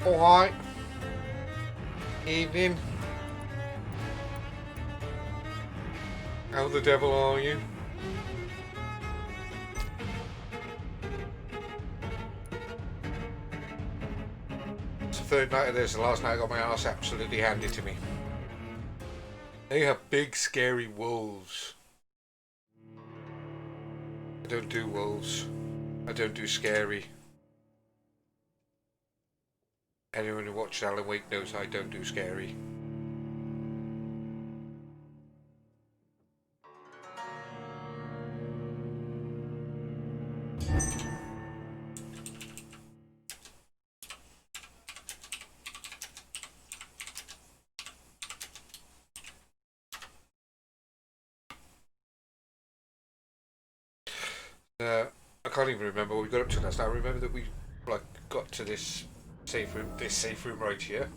Alright. Evening. How the devil are you? It's the third night of this. The last night I got my ass absolutely handed to me. They have big scary wolves. I don't do wolves. I don't do scary. Anyone who watched Alan Wake knows I don't do scary. I can't even remember what we got up to last night. I remember that we got to this safe room right here.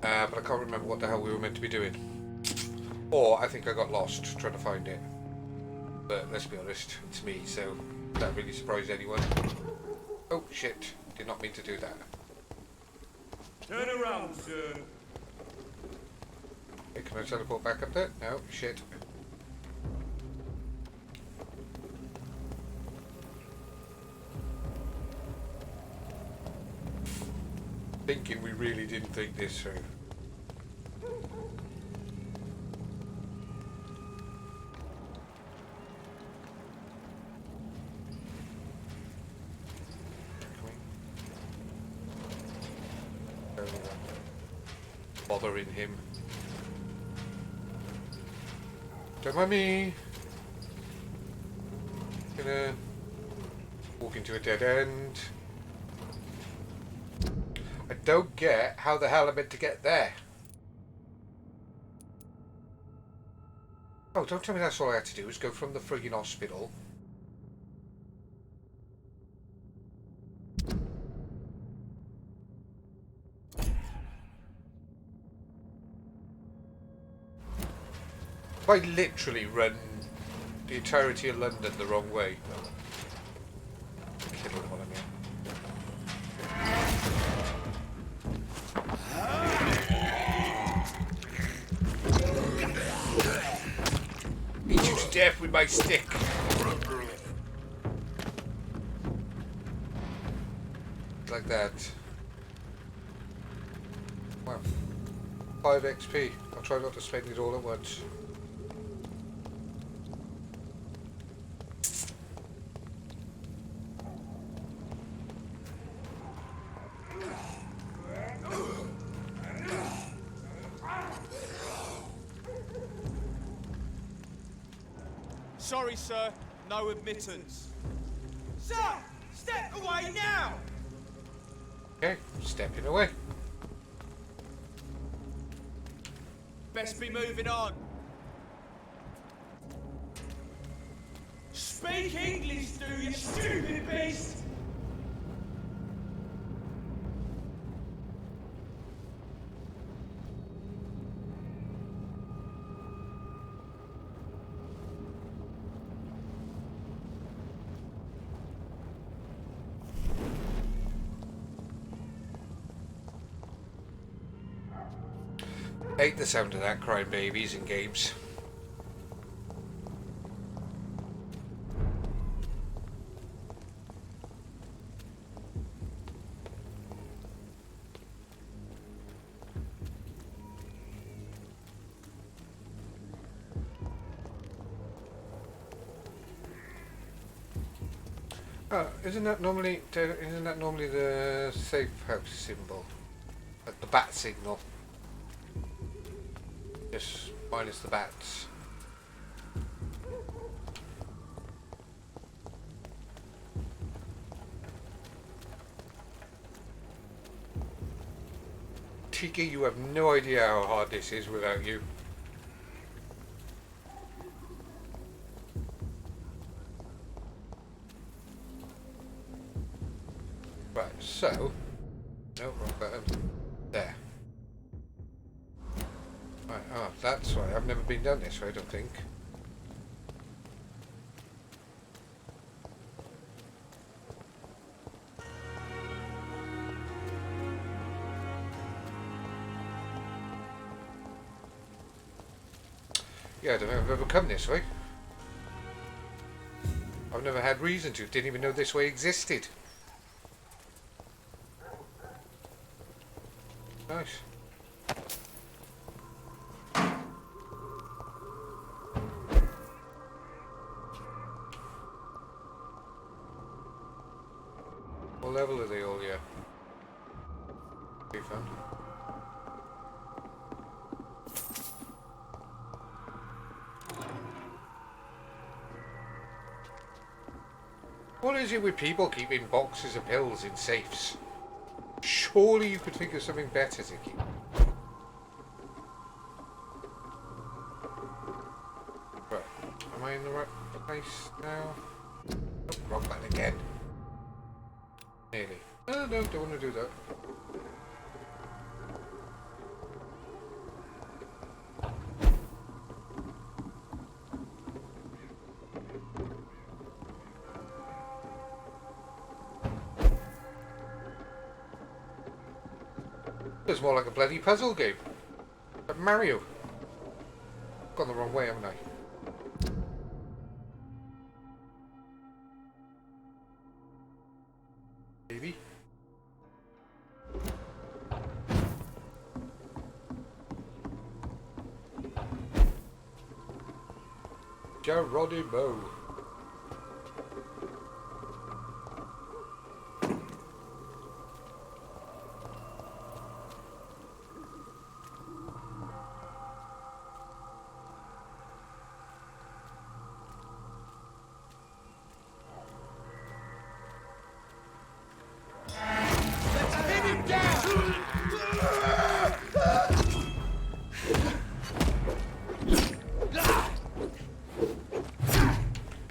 But I can't remember what the hell we were meant to be doing. Or I think I got lost trying to find it. But let's be honest, it's me, so that really surprised anyone. Oh shit, did not mean to do that. Turn around, sir. Okay, can I teleport back up there? No, shit. Thinking we really didn't think this through. Bothering him. Don't mind me. Gonna walk into a dead end. I don't get how the hell I meant to get there. Oh, don't tell me that's all I had to do was go from the frigging hospital. I literally run the entirety of London the wrong way. Kiddle while I'm here. Beat you to death with my stick. Like that. Wow. 5 XP. I'll try not to spend it all at once. Sorry, sir. No admittance. Sir! Step away now! Okay, stepping away. Best be moving on. Speak English, do you stupid beast! Hate the sound of that crying babies in games. Oh, isn't that normally the safe house symbol? Like the bat signal. Just minus the bats. Tiki, you have no idea how hard this is without you. Right, so... No, wrong button. There. Right, oh, that's right. I've never been down this way, I don't think. Yeah, I don't think I've ever come this way. I've never had reason to. Didn't even know this way existed. Nice. What level are they all yet? Be fun. What is it with people keeping boxes of pills in safes? Surely you could think of something better to keep. Right. Am I in the right place now? Oh, wrong button again. Nearly. No, no, don't want to do that. It's more like a bloody puzzle game. Like Mario. Gone the wrong way, haven't I? Maybe. Geronimo.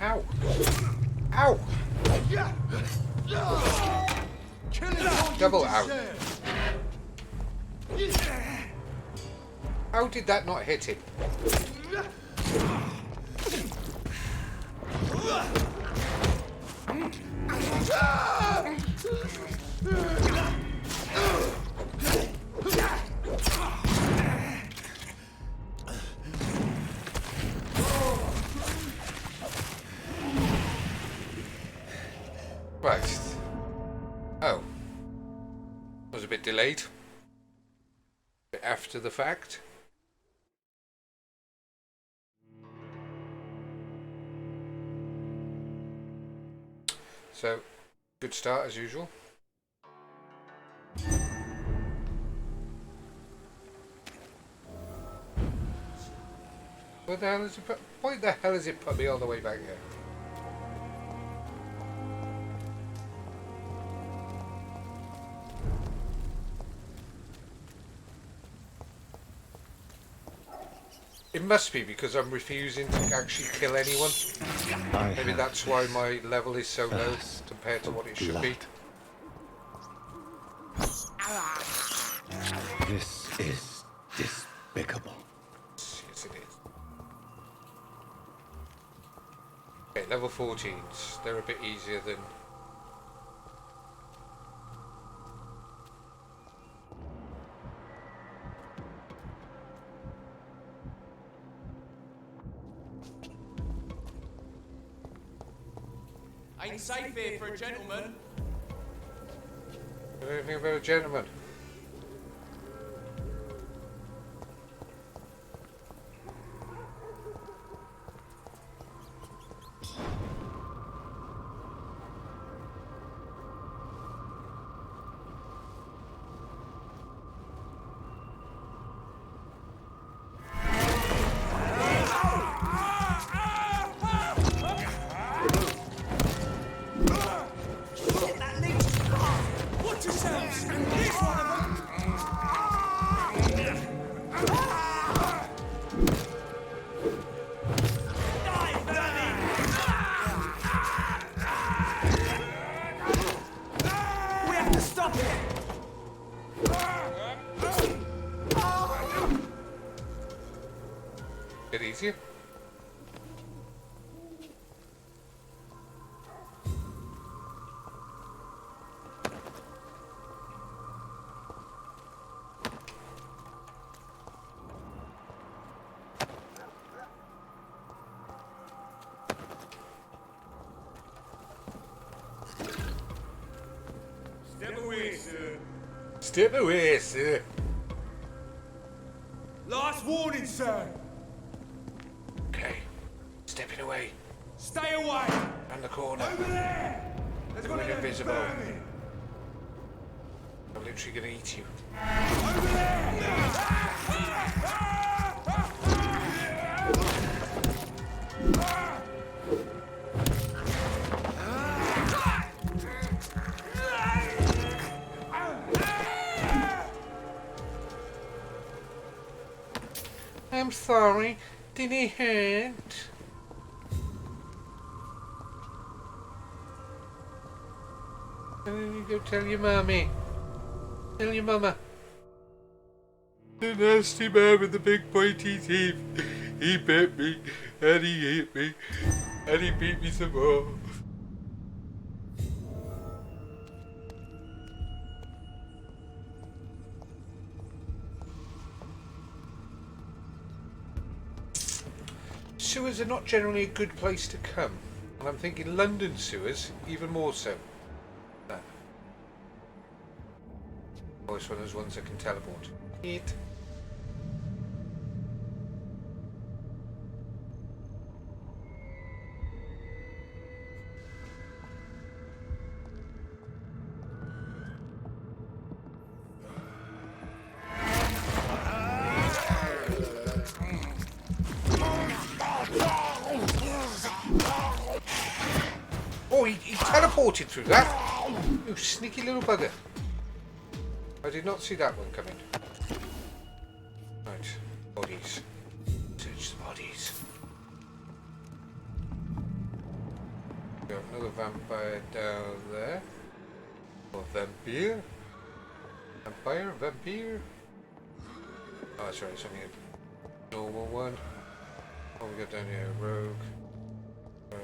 Ow! Ow! Double out. How did that not hit him? Right. Oh. Was a bit delayed. A bit after the fact. So, good start as usual. Why the hell has it put me all the way back here? It must be because I'm refusing to actually kill anyone. Maybe that's why my level is so low compared to what it should be. This is despicable. Yes, it is. Okay, level 14s. They're a bit easier than... Ain't safe here for a gentleman. Anything about a gentleman? Watch yourselves! Here's one of them! Die, vermin! We have to stop it! Bit easier? Step away, sir. Step away, sir. Last warning, sir! Okay. Stepping away. Stay away! Round the corner. Over there! There's one of them Invisible. vermin! I'm literally gonna eat you. Over there! I'm sorry. Did he hurt? And then you go tell your mummy. Tell your mama. The nasty man with the big pointy teeth. He bit me, and he hit me, and he beat me some more. Sewers are not generally a good place to come, and I'm thinking London sewers even more so. Oh, it's one of those ones that can teleport. It. teleported through that. You sneaky little bugger. I did not see that one coming. Right. Bodies. Search the bodies. Got another vampire down there. Or vampire. Vampire? Vampyr? Oh, that's right, it's only a normal one. What we got down here? Rogue. Rogue.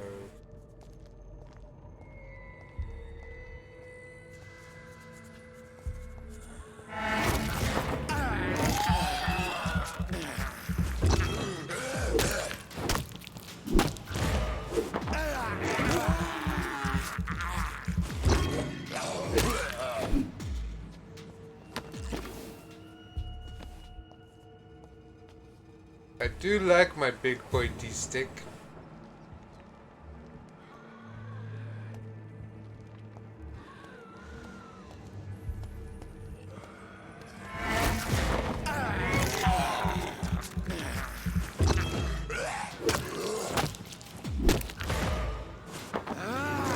I do like my big pointy stick.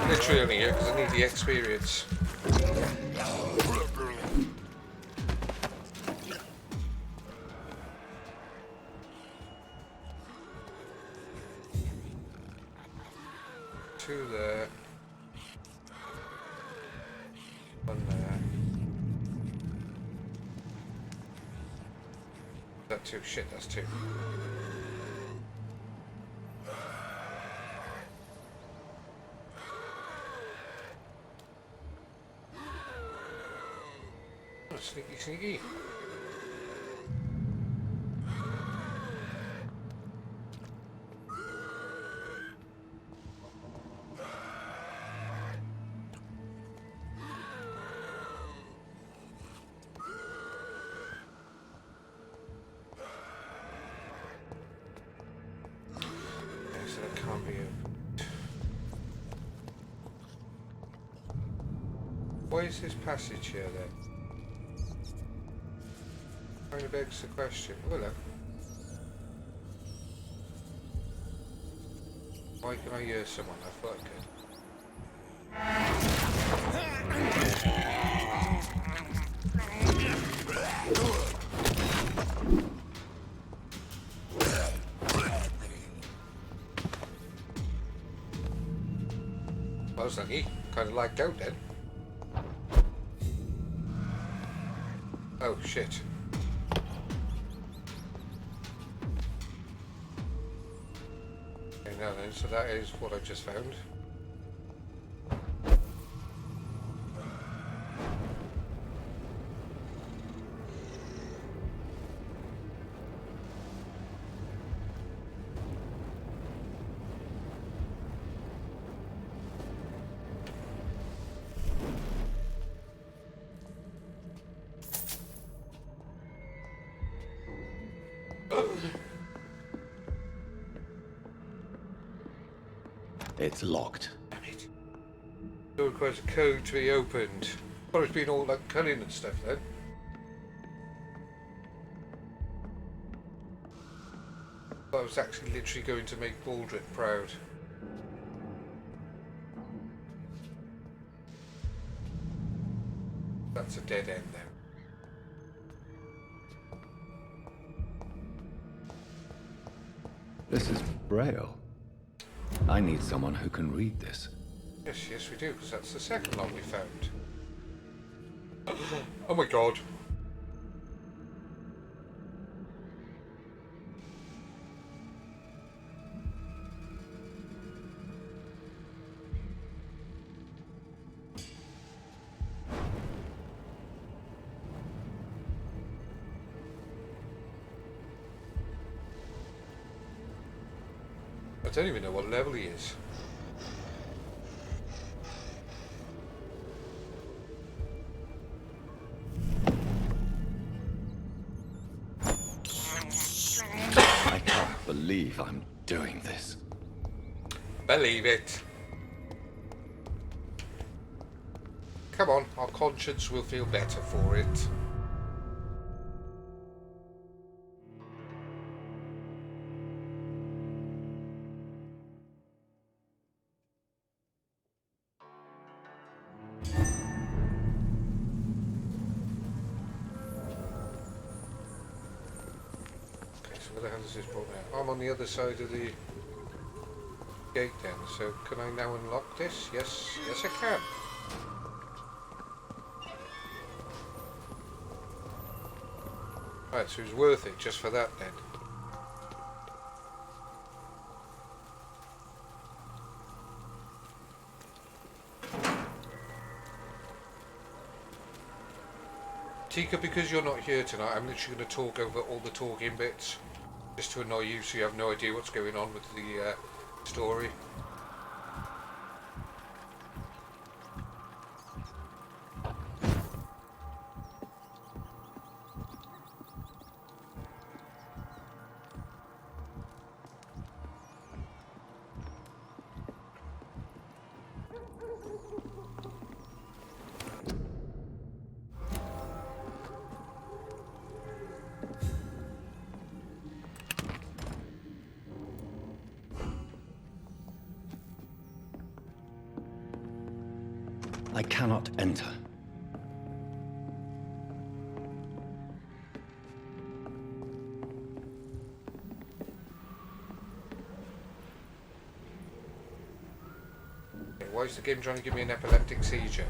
Literally only here because I need the experience. Two there. One there. Is that two? Shit, that's two. Oh, sneaky, sneaky. So that can't be opened. Why is this passage here then? Kind of begs the question. Oh, hello. Why can I hear someone? I thought I could. I was lucky. Kind of lagged out then. Oh shit. Okay, now then, so that is what I just found. It's locked. Damn it. It requires a code to be opened. Well, it's been all like cunning and stuff then. I was actually literally going to make Baldric proud. That's a dead end then. This is Braille. I need someone who can read this. Yes, yes we do, because that's the second one we found. Oh my god. I don't even know what level he is. I can't believe I'm doing this. Believe it. Come on, our conscience will feel better for it. where the hell is this brought now? I'm on the other side of the gate then, so can I now unlock this? Yes, yes I can. Right, so it was worth it just for that then. Tika, because you're not here tonight, I'm literally going to talk over all the talking bits, just to annoy you so you have no idea what's going on with the story. I cannot enter. Why is the game trying to give me an epileptic seizure?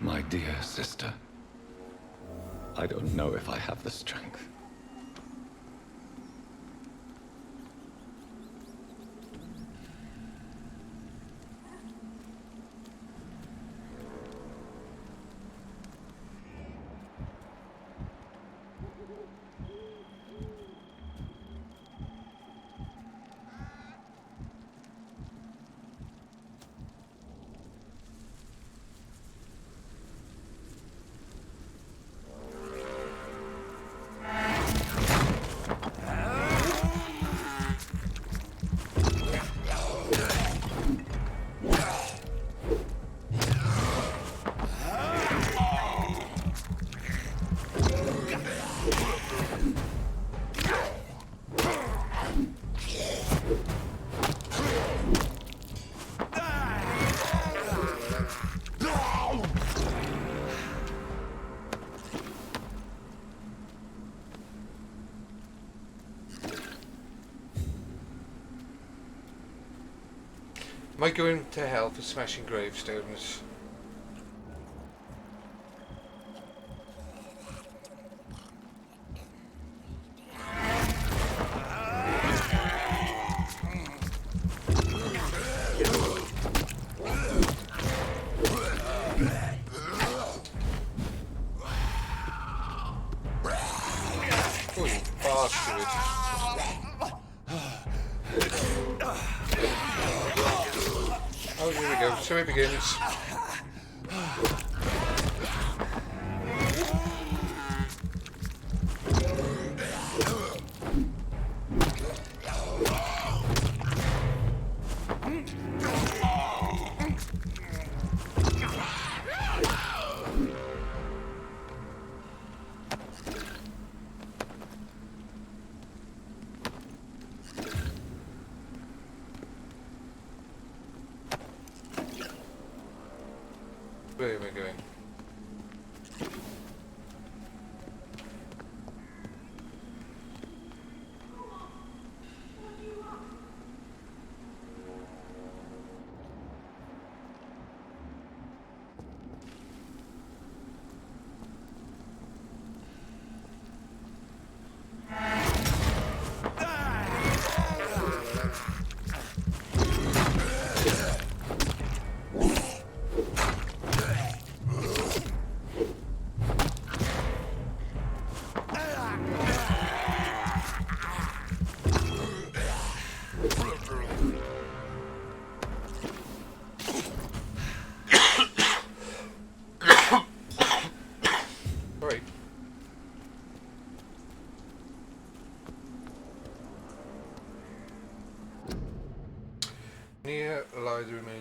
My dear sister, I don't know if I have the strength. Am I going to hell for smashing gravestones? Oh, you bastard. Oh, here we go. So it begins. Where am I going?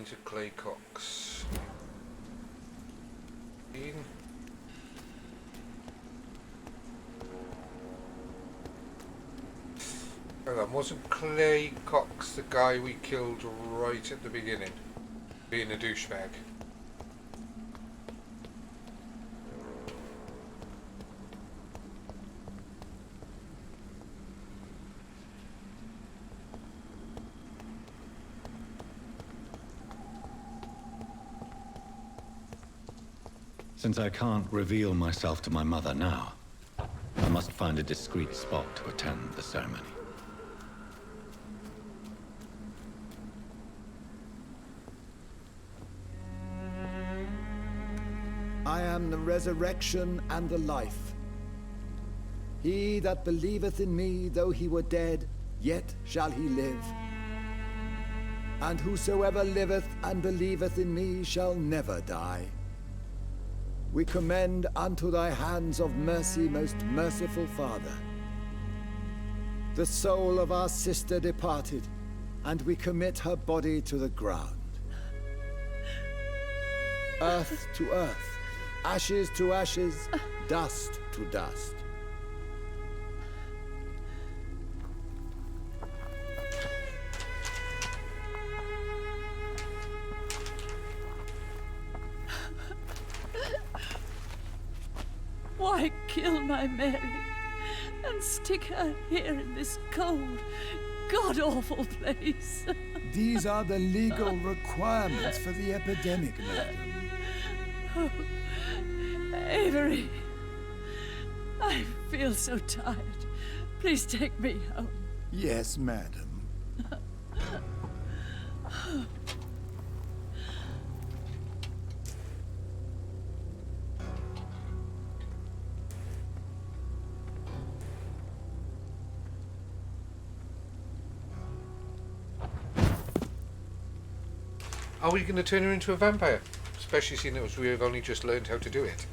remains of clay cocks. Hang on, wasn't Clay Cox the guy we killed right at the beginning? Being a douchebag. Since I can't reveal myself to my mother now, I must find a discreet spot to attend the ceremony. I am the resurrection and the life. He that believeth in me, though he were dead, yet shall he live. And whosoever liveth and believeth in me shall never die. We commend unto thy hands of mercy, most merciful Father, the soul of our sister departed, and we commit her body to the ground. Earth to earth, ashes to ashes, dust to dust. Why kill my Mary and stick her here in this cold, god-awful place? These are the legal requirements for the epidemic, madam. Oh, Avery, I feel so tired. Please take me home. Yes, madam. Are we going to turn her into a vampire? Especially seeing as we've only just learned how to do it.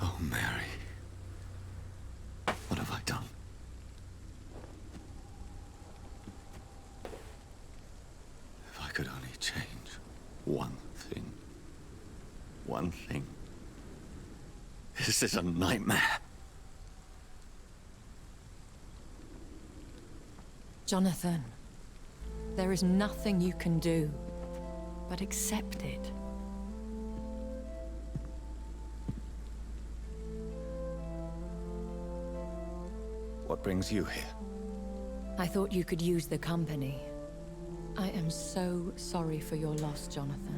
Oh, Mary. What have I done? If I could only change one thing. One thing. This is a nightmare. Jonathan, there is nothing you can do but accept it. What brings you here? I thought you could use the company. I am so sorry for your loss, Jonathan.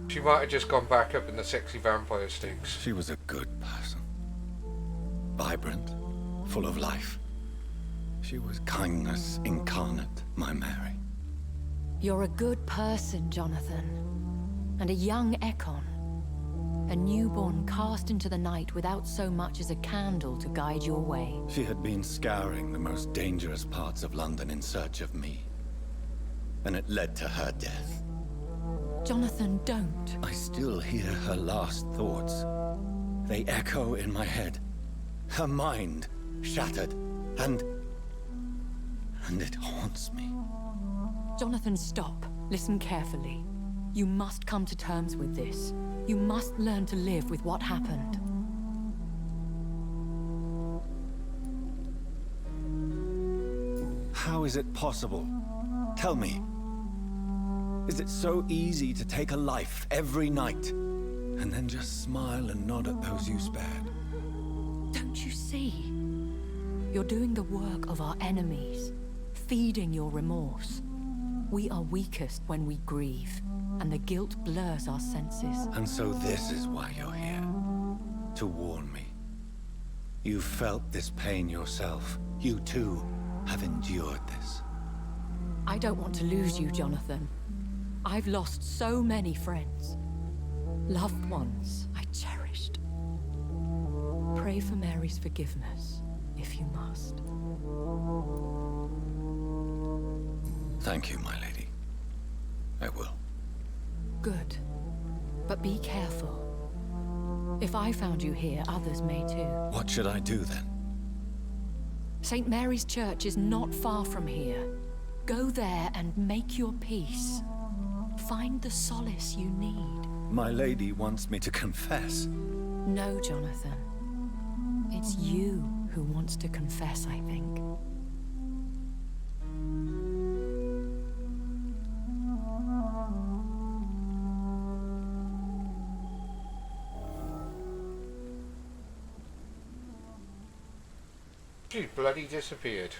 She might have just gone back up in the sexy vampire stinks. She was a good person. Vibrant, full of life. She was kindness incarnate, my Mary. You're a good person, Jonathan. And a young Ekon. A newborn cast into the night without so much as a candle to guide your way. She had been scouring the most dangerous parts of London in search of me. And it led to her death. Jonathan, don't. I still hear her last thoughts. They echo in my head. Her mind shattered, and it haunts me. Jonathan, stop. Listen carefully. You must come to terms with this. You must learn to live with what happened. How is it possible? Tell me. Is it so easy to take a life every night, and then just smile and nod at those you spared? Don't you see? You're doing the work of our enemies, feeding your remorse. We are weakest when we grieve, and the guilt blurs our senses. And so this is why you're here. To warn me. You've felt this pain yourself. You too have endured this. I don't want to lose you, Jonathan. I've lost so many friends. Loved ones I cherished. Pray for Mary's forgiveness, if you must. Thank you, my lady. I will. Good. But be careful. If I found you here, others may too. What should I do then? St. Mary's Church is not far from here. Go there and make your peace. Find the solace you need. My lady wants me to confess. No, Jonathan. It's you who wants to confess, I think. She bloody disappeared.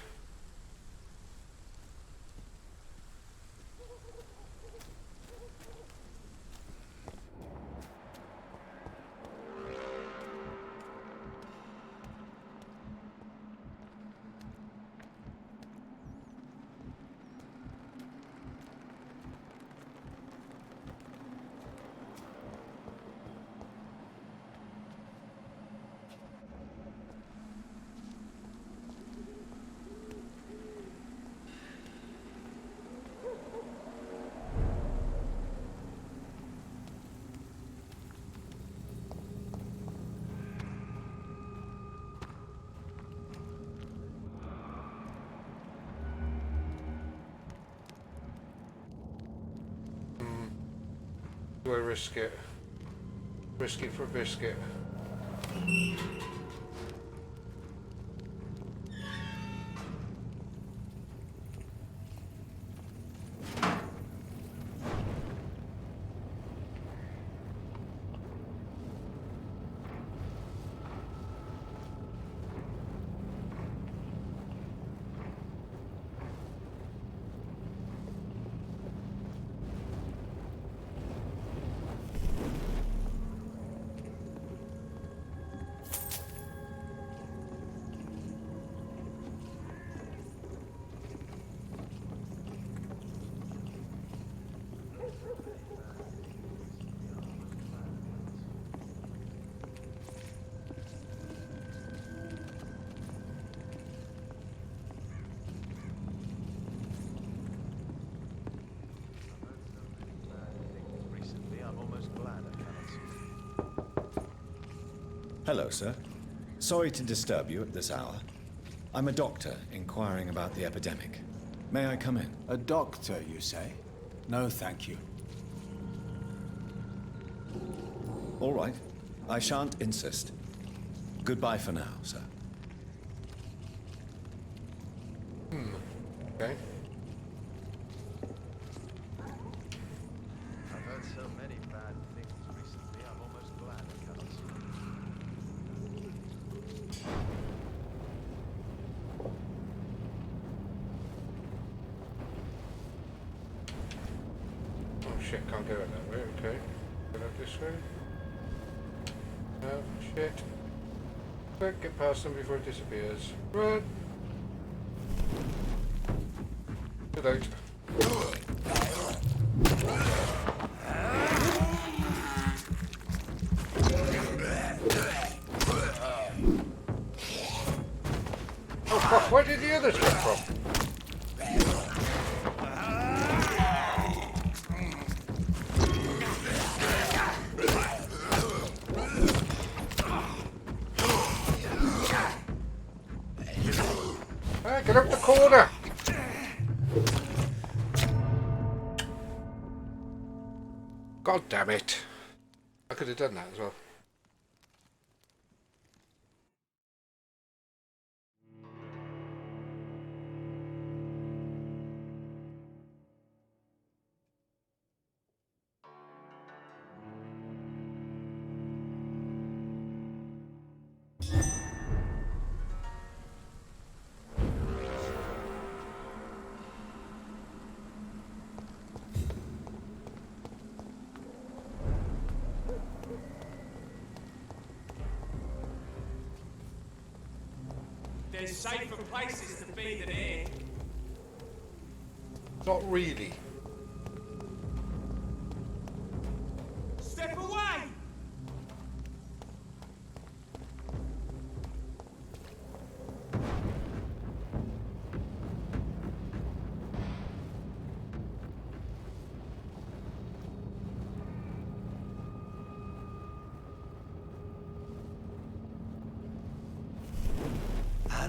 Do I risk it? Risk it for a biscuit. Hello, sir. Sorry to disturb you at this hour. I'm a doctor inquiring about the epidemic. May I come in? A doctor, you say? No, thank you. All right. I shan't insist. Goodbye for now, sir. Okay. I've heard so many bad things recently, I'm almost glad I cannot see. Oh shit, can't go out that way, okay. Go out this way. No, shit. Quick, get past them before it disappears. Run! Too late. Oh fuck, where did the others come from? Ah, get up the corner! God damn it. I could have done that as well. There's safer places to be than here. Not really. Step away!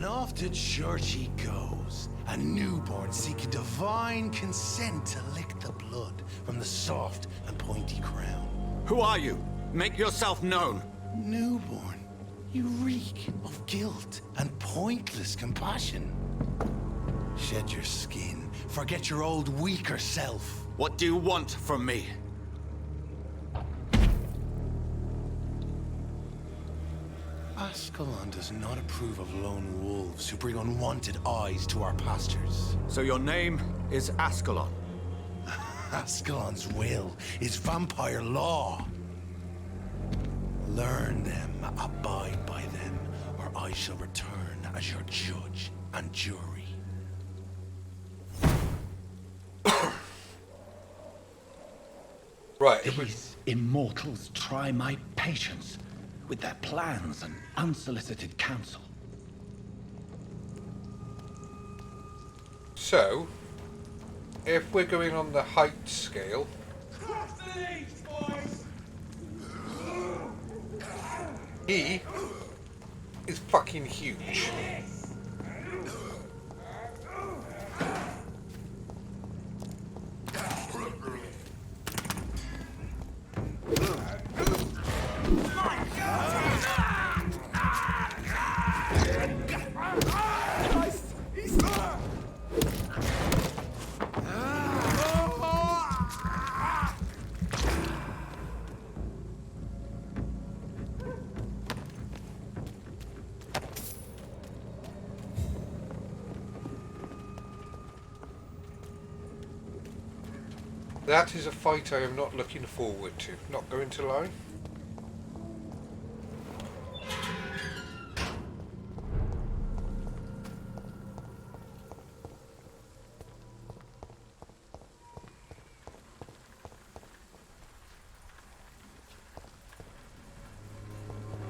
And off to church he goes, a newborn seeking divine consent to lick the blood from the soft and pointy crown. Who are you? Make yourself known. Newborn, you reek of guilt and pointless compassion. Shed your skin, forget your old weaker self. What do you want from me? Ascalon does not approve of lone wolves who bring unwanted eyes to our pastures. So your name is Ascalon? Ascalon's will is vampire law. Learn them, abide by them, or I shall return as your judge and jury. Right. These immortals try my patience with their plans and unsolicited counsel. So, if we're going on the height scale, he is fucking huge. That is a fight I am not looking forward to, not going to lie.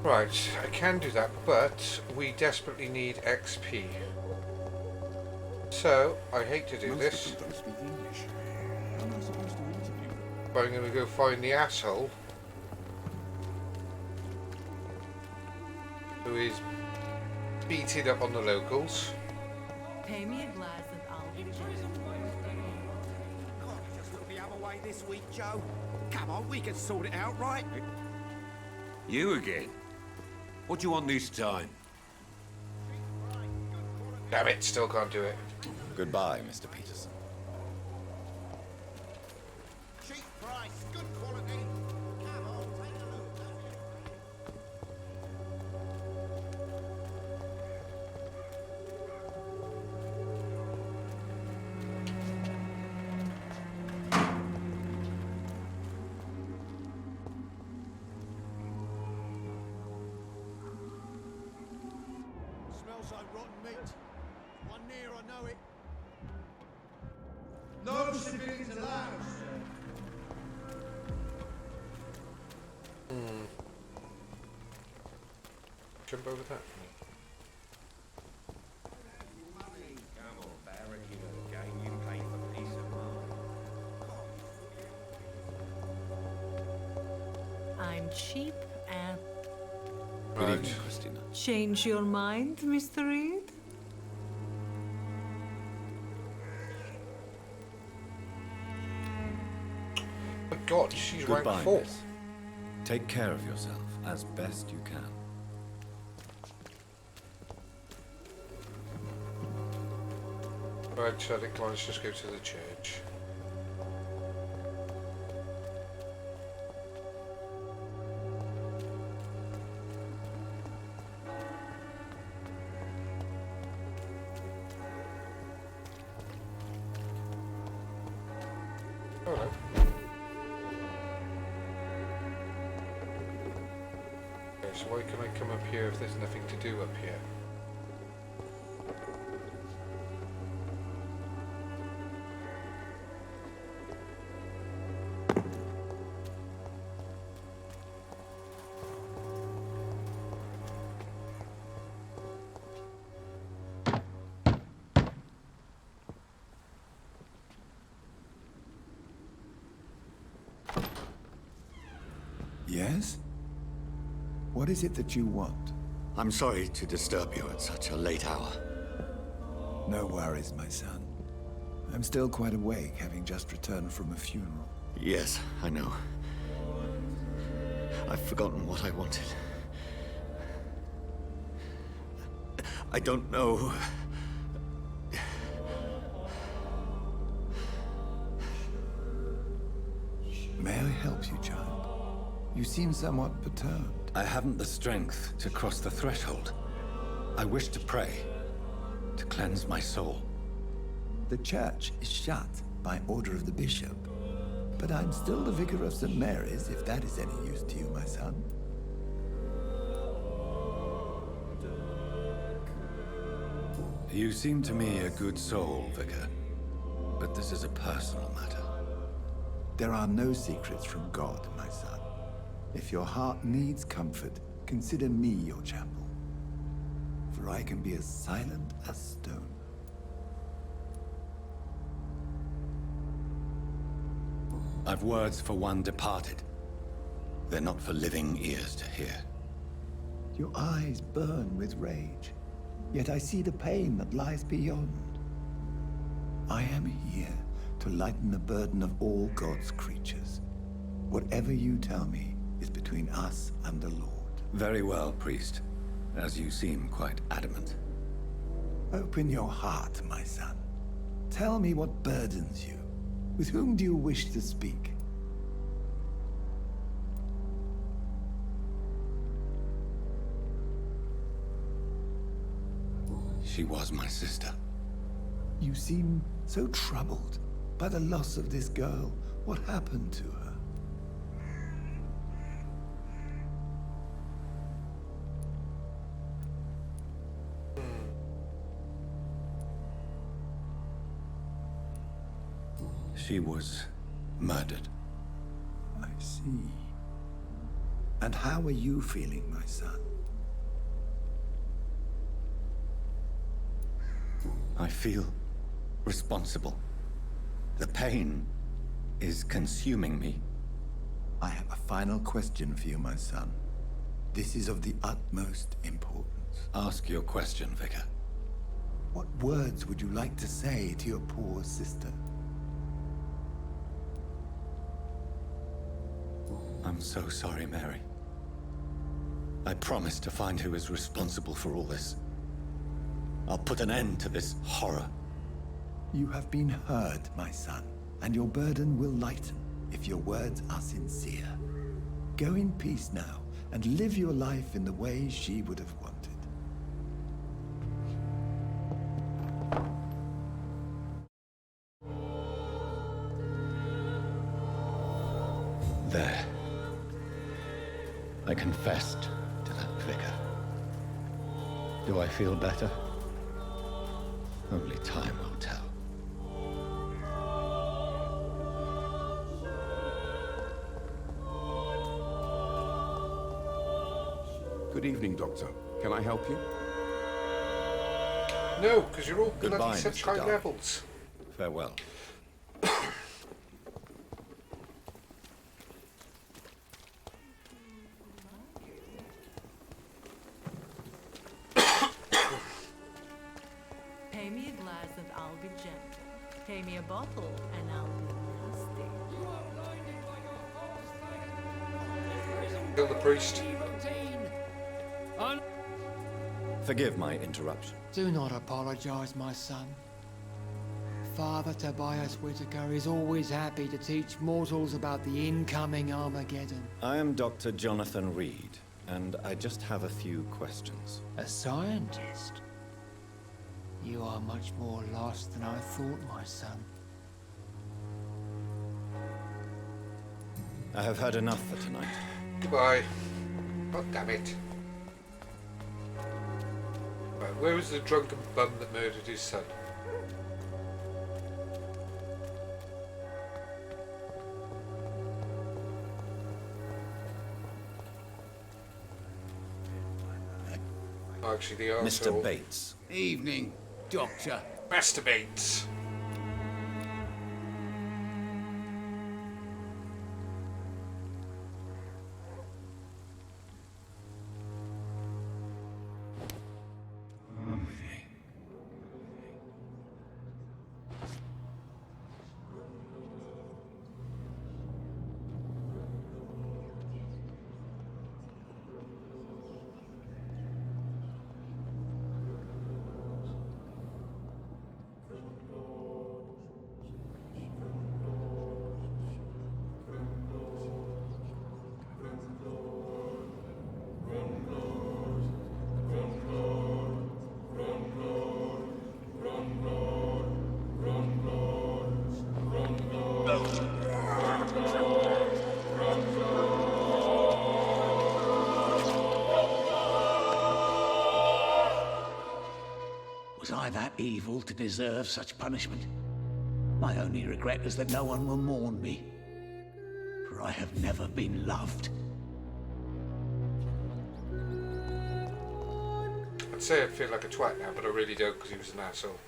Right, I can do that, but we desperately need XP. So, I hate to do this, but I'm going to go find the asshole who is beating up on the locals. Pay me a glass and I'll be Just look the other way this week, Joe. Come on, we can sort it out, right? You again? What do you want this time? Damn it, still can't do it. Goodbye, Mr. Peterson. Cheap price, good quality. Come on, take a look. Smells like rotten meat. One near, I know it. No civilians allowed, sir. Jump over that. Come on, Barrack, you know the game. You pay for peace of mind. I'm cheap and... Good evening, Christina. Change your mind, Mr. Reed? Oh God, she's rank Goodbye, 4. miss. Take care of yourself as best you can. Right, so I think let's just go to the church. Oh no. Okay, so why can I come up here if there's nothing to do up here? Yes? What is it that you want? I'm sorry to disturb you at such a late hour. No worries, my son. I'm still quite awake, having just returned from a funeral. Yes, I know. I've forgotten what I wanted. I don't know. May I help you, child? You seem somewhat perturbed. I haven't the strength to cross the threshold. I wish to pray, to cleanse my soul. The church is shut by order of the bishop. But I'm still the vicar of St. Mary's, if that is any use to you, my son. You seem to me a good soul, Vicar. But this is a personal matter. There are no secrets from God, my son. If your heart needs comfort, consider me your chapel. For I can be as silent as stone. I've words for one departed. They're not for living ears to hear. Your eyes burn with rage, yet I see the pain that lies beyond. I am here to lighten the burden of all God's creatures. Whatever you tell me is between us and the Lord. Very well, priest, as you seem quite adamant. Open your heart, my son. Tell me what burdens you. With whom do you wish to speak? She was my sister. You seem so troubled by the loss of this girl. What happened to her? She was murdered. I see. And how are you feeling, my son? I feel responsible. The pain is consuming me. I have a final question for you, my son. This is of the utmost importance. Ask your question, Vicar. What words would you like to say to your poor sister? I'm so sorry, Mary. I promise to find who is responsible for all this. I'll put an end to this horror. You have been heard, my son, and your burden will lighten if your words are sincere. Go in peace now, and live your life in the way she would have wanted. There. I confessed to that vicar. Do I feel better? Only time will tell. Good evening, Doctor. Can I help you? No, because you're all Goodbye, bloody such Mr. high Dark. levels. Farewell. Pay me a glass and I'll be gentle. Pay me a bottle and I'll be nasty. Kill the priest. Forgive my interruption. Do not apologize, my son. Father Tobias Whitaker is always happy to teach mortals about the incoming Armageddon. I am Dr. Jonathan Reed, and I just have a few questions. A scientist? You are much more lost than I thought, my son. I have had enough for tonight. Goodbye. God damn it. Right, where was the drunken bum that murdered his son? Actually, the arsehole. Mr. Bates. Evening, Doctor. Master Bates. Was I that evil to deserve such punishment? My only regret is that no one will mourn me, for I have never been loved. I'd say I feel like a twat now, but I really don't because he was an asshole.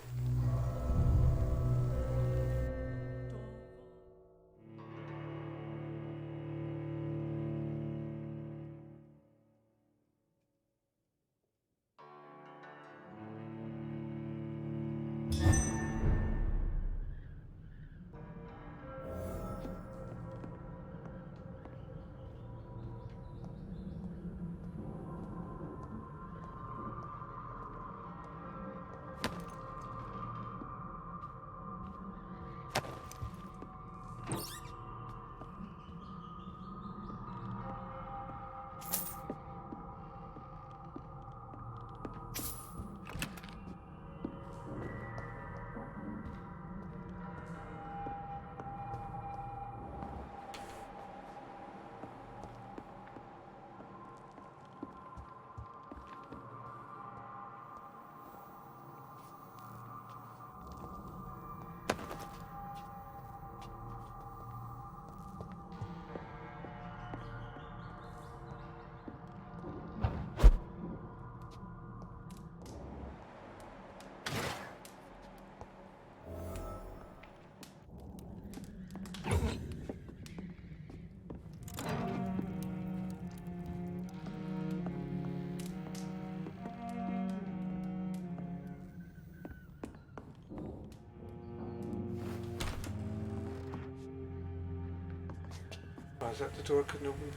Is that the door I couldn't open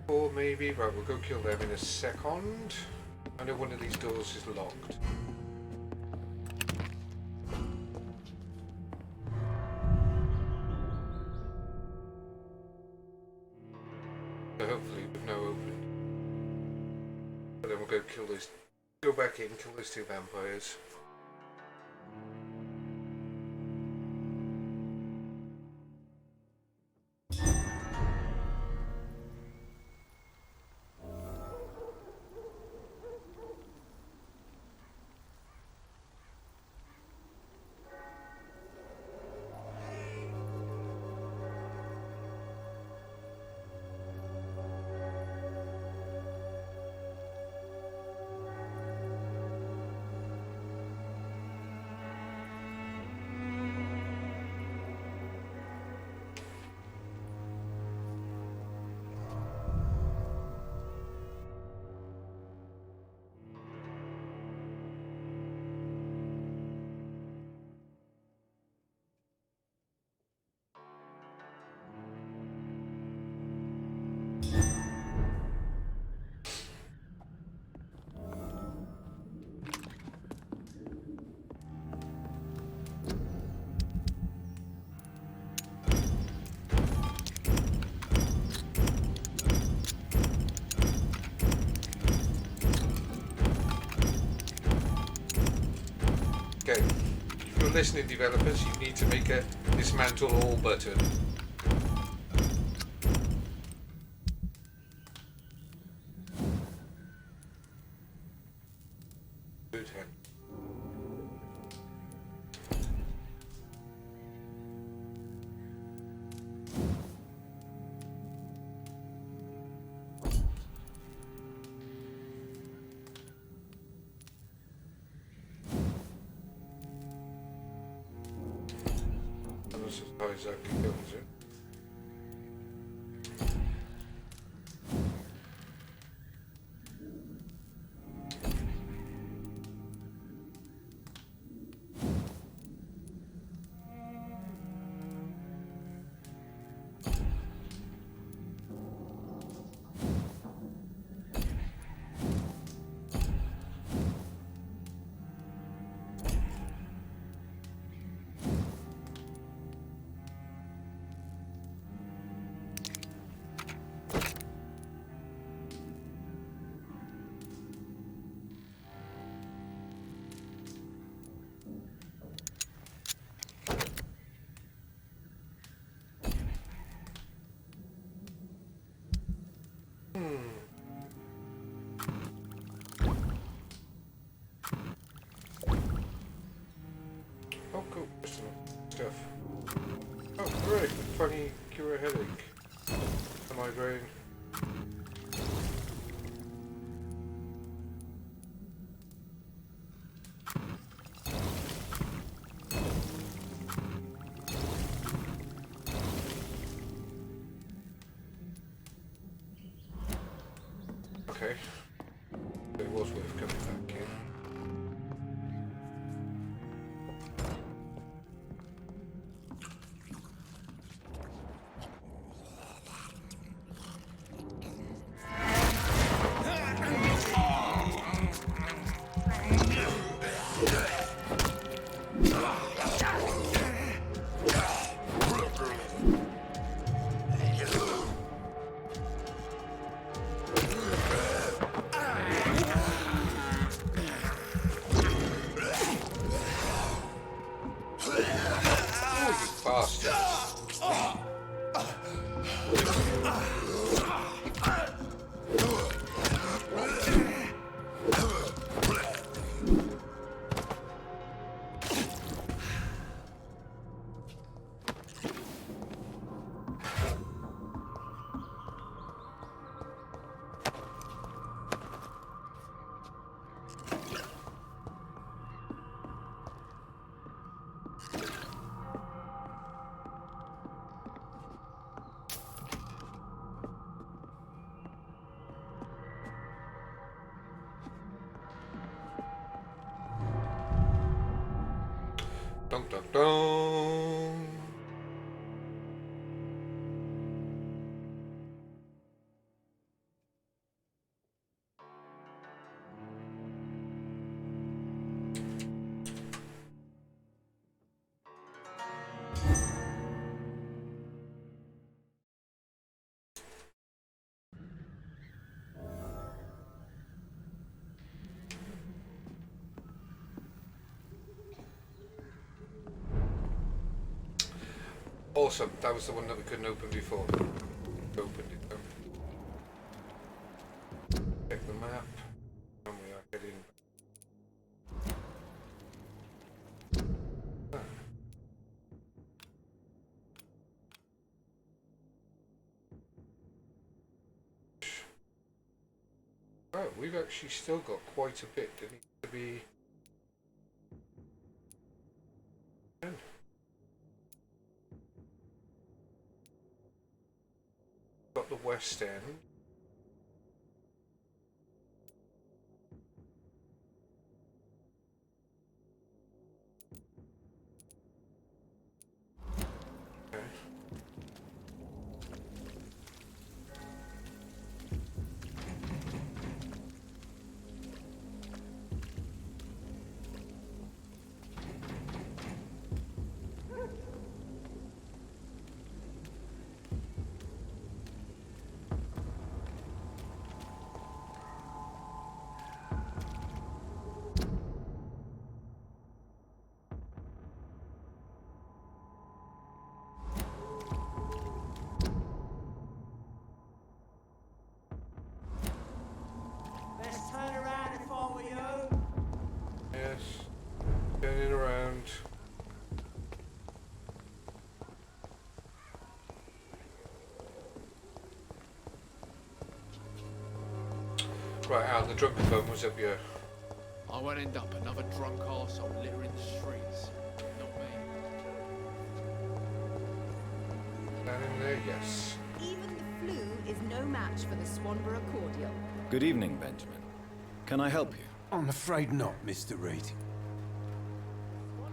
before? Maybe. Right, we'll go kill them in a second. I know one of these doors is locked. So hopefully we've now opened. But then we'll go kill those. Go back in, kill those two vampires. Okay, if you're listening, developers, you need to make a dismantle all button. Good hand. That's as high as I can go, is it? funny cure a headache? A migraine? Okay. It was worth coming back in. Dun dun dun. Awesome, that was the one that we couldn't open before. Opened it though. Check the map. And we are heading. Oh, we've actually still got quite a bit that needs to be. Got the West End. Okay. Best turn around if I were you. Yes. Turning around. Right, Al, the drunken bone was up here. I won't end up another drunk arsehole littering the streets. Not me. Down in there, yes. Even the flu is no match for the Swanborough cordial. Good evening, Benjamin. Can I help you? I'm afraid not, Mr. Reed. All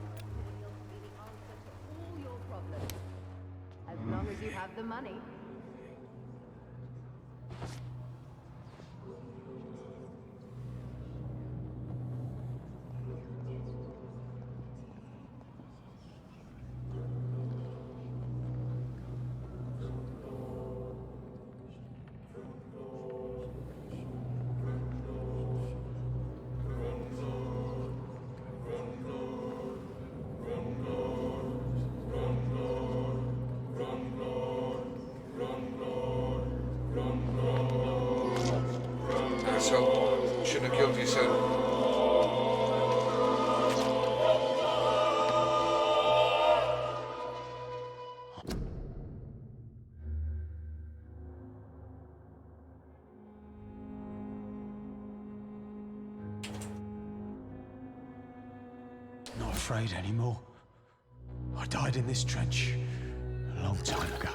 your problems. As long as you have the money. afraid anymore. I died in this trench a long time ago.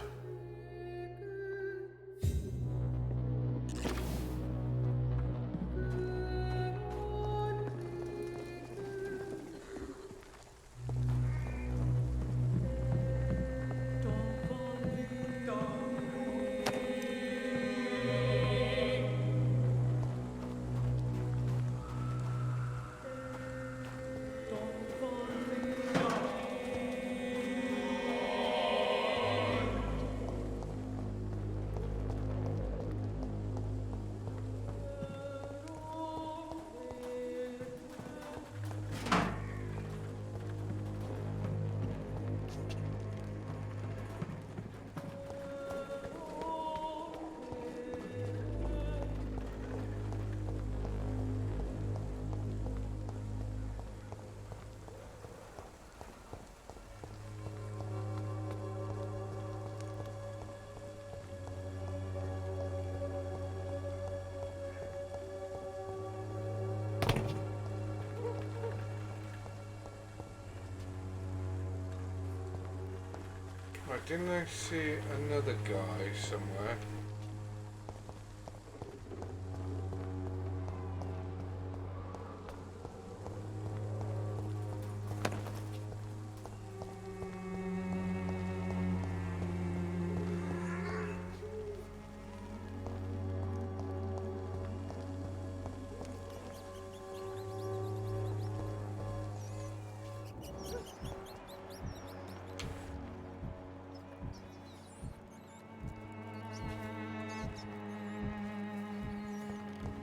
Right, didn't I see another guy somewhere?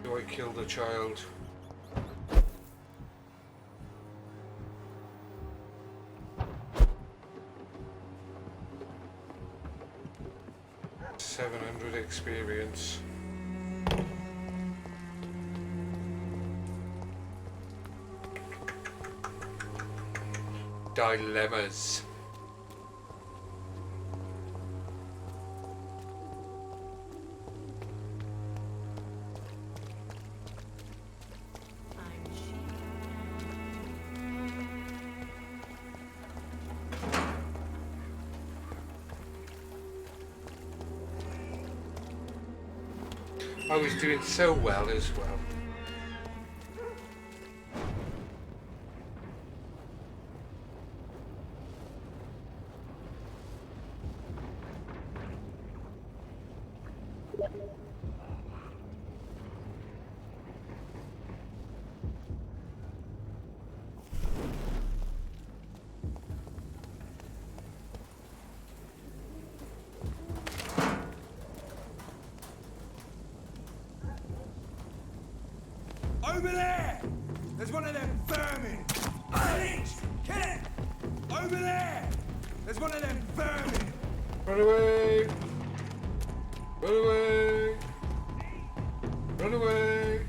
Do I kill the child? $700 experience. Dilemmas. I was doing so well as well. Over there! There's one of them vermin! Alex! Kill it! Over there! There's one of them vermin! Run away! Run away! Run away!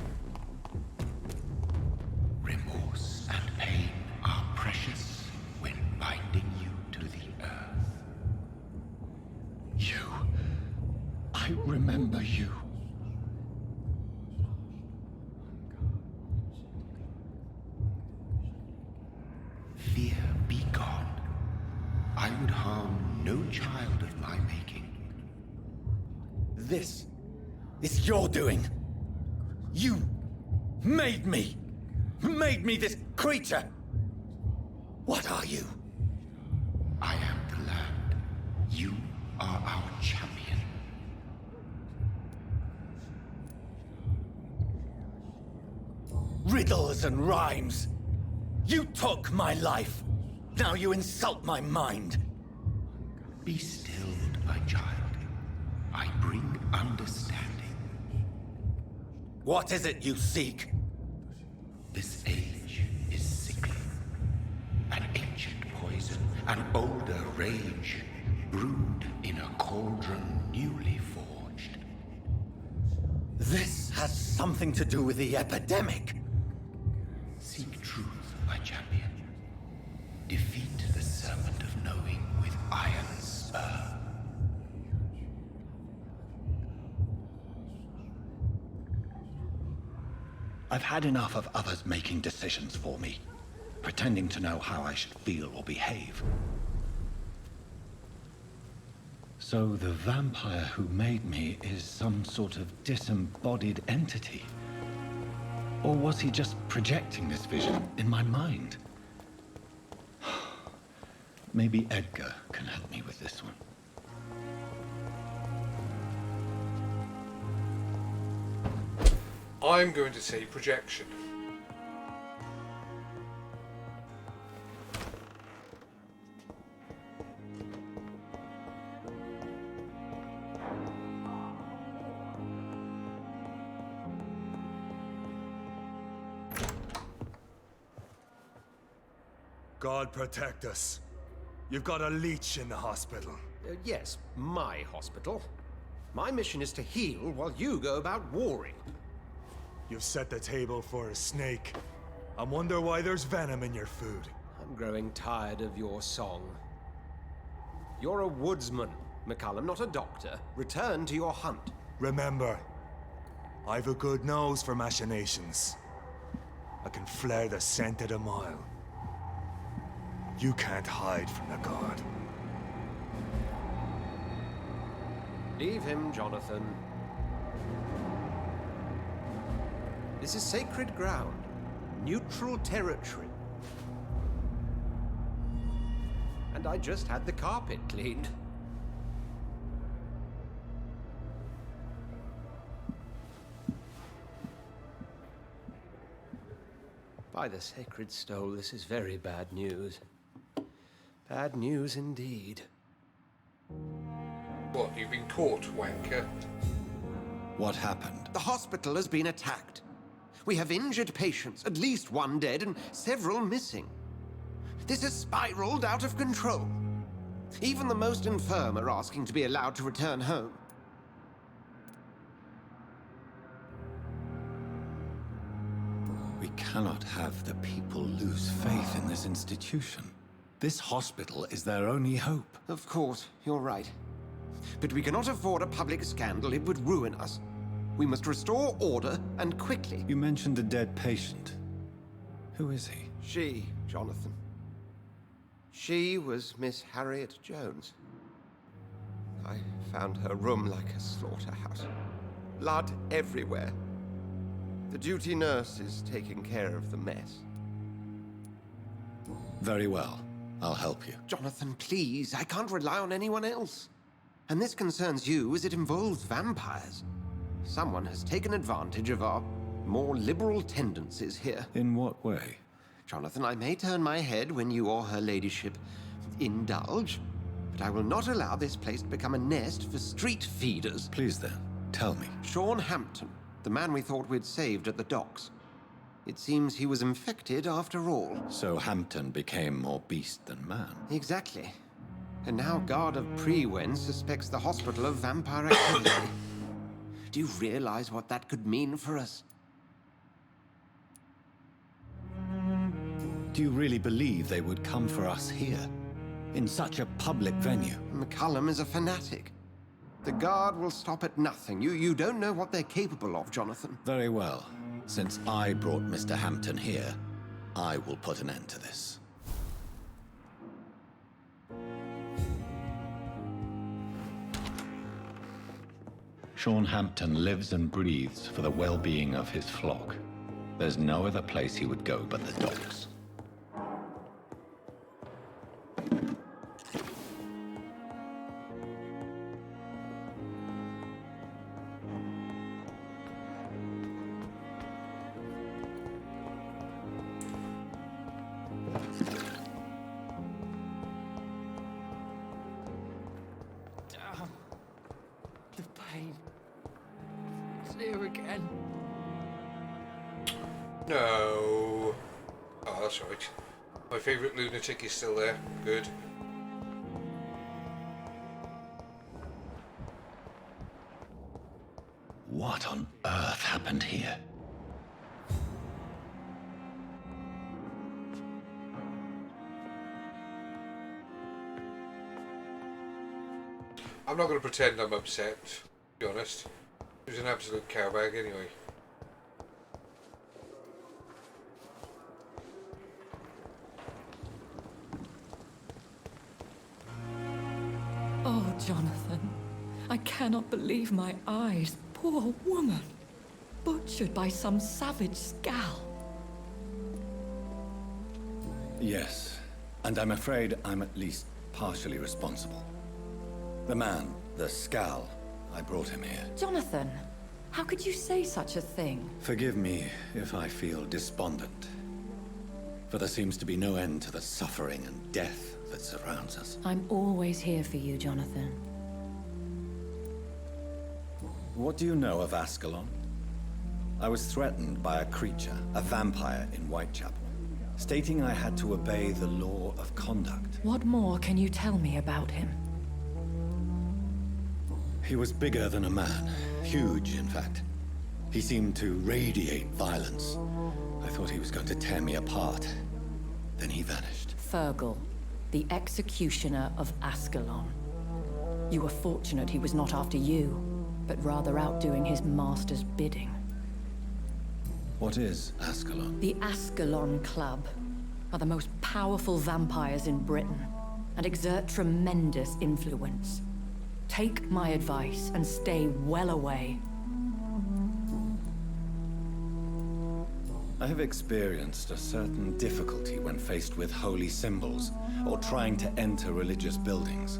Remorse and pain are precious when binding you to the earth. You. I remember you. Fear be gone. I would harm no child of my making. This is your doing. You made me. Made me this creature. What are you? I am the land. You are our champion. Riddles and rhymes. You took my life. Now you insult my mind. Be still, my child. I bring understanding. What is it you seek? This age is sickly. An ancient poison, an older rage, brewed in a cauldron newly forged. This has something to do with the epidemic. Seek truth, my champion. Defeat the serpent of knowing with iron spur. I've had enough of others making decisions for me. pretending to know how I should feel or behave. So the vampire who made me is some sort of disembodied entity? Or was he just projecting this vision in my mind? Maybe Edgar can help me with this one. I'm going to say projection. God protect us. You've got a leech in the hospital. Yes, my hospital. My mission is to heal while you go about warring. You've set the table for a snake. I wonder why there's venom in your food. I'm growing tired of your song. You're a woodsman, McCullum, not a doctor. Return to your hunt. Remember, I've a good nose for machinations. I can flare the scent at a mile. You can't hide from the god. Leave him, Jonathan. This is sacred ground. Neutral territory. And I just had the carpet cleaned. By the sacred stole, this is very bad news. Bad news indeed. What, you've been caught, wanker? What happened? The hospital has been attacked. We have injured patients, at least one dead and several missing. This has spiraled out of control. Even the most infirm are asking to be allowed to return home. We cannot have the people lose faith in this institution. This hospital is their only hope. Of course, you're right. But we cannot afford a public scandal. It would ruin us. We must restore order, and quickly. You mentioned a dead patient. Who is he? She, Jonathan. She was Miss Harriet Jones. I found her room like a slaughterhouse. Blood everywhere. The duty nurse is taking care of the mess. Very well. I'll help you. Jonathan, please. I can't rely on anyone else. And this concerns you as it involves vampires. Someone has taken advantage of our more liberal tendencies here. In what way? Jonathan, I may turn my head when you or her ladyship indulge, but I will not allow this place to become a nest for street feeders. Please then, tell me. Sean Hampton, the man we thought we'd saved at the docks. It seems he was infected after all. So Hampton became more beast than man. Exactly. And now Guard of Prewen suspects the hospital of vampire activity. Do you realize what that could mean for us? Do you really believe they would come for us here? In such a public venue? McCullum is a fanatic. The Guard will stop at nothing. You don't know what they're capable of, Jonathan. Very well. Since I brought Mr. Hampton here, I will put an end to this. Sean Hampton lives and breathes for the well-being of his flock. There's no other place he would go but the docks. The pain. It's here again. No. Oh, that's right. My favourite lunatic is still there. Good. What on earth happened here? I'm not going to pretend I'm upset, to be honest. He was an absolute cowbag anyway. Oh, Jonathan, I cannot believe my eyes. Poor woman, butchered by some savage Skal. Yes, and I'm afraid I'm at least partially responsible. The man, the Skal, I brought him here. Jonathan, how could you say such a thing? Forgive me if I feel despondent, for there seems to be no end to the suffering and death that surrounds us. I'm always here for you, Jonathan. What do you know of Ascalon? I was threatened by a creature, a vampire in Whitechapel, stating I had to obey the law of conduct. What more can you tell me about him? He was bigger than a man. Huge, in fact. He seemed to radiate violence. I thought he was going to tear me apart. Then he vanished. Fergal, the executioner of Ascalon. You were fortunate he was not after you, but rather out doing his master's bidding. What is Ascalon? The Ascalon Club are the most powerful vampires in Britain and exert tremendous influence. Take my advice and stay well away. I have experienced a certain difficulty when faced with holy symbols or trying to enter religious buildings.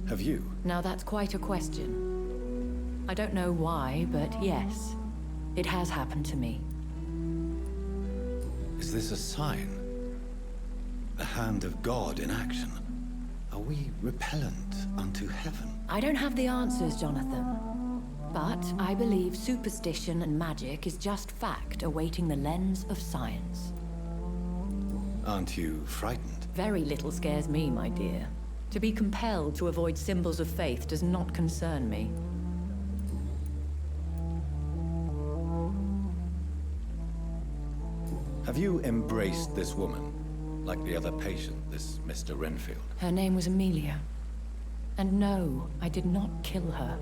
Have you? Now that's quite a question. I don't know why, but yes, it has happened to me. Is this a sign? The hand of God in action? Are we repellent unto heaven? I don't have the answers, Jonathan. But I believe superstition and magic is just fact awaiting the lens of science. Aren't you frightened? Very little scares me, my dear. To be compelled to avoid symbols of faith does not concern me. Have you embraced this woman, like the other patient, this Mr. Renfield? Her name was Amelia. And no, I did not kill her.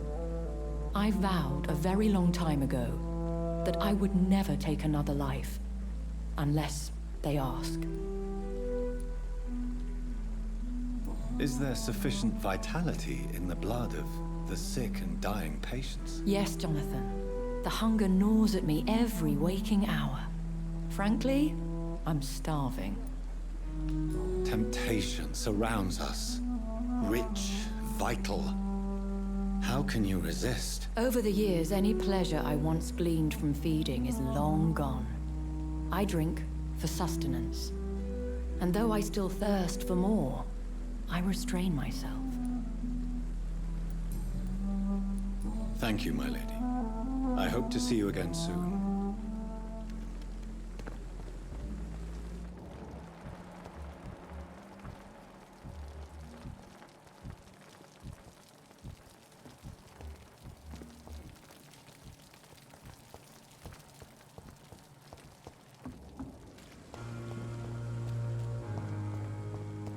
I vowed a very long time ago that I would never take another life, unless they ask. Is there sufficient vitality in the blood of the sick and dying patients? Yes, Jonathan. The hunger gnaws at me every waking hour. Frankly, I'm starving. Temptation surrounds us. Rich, vital. How can you resist? Over the years, any pleasure I once gleaned from feeding is long gone. I drink for sustenance. And though I still thirst for more, I restrain myself. Thank you, my lady. I hope to see you again soon.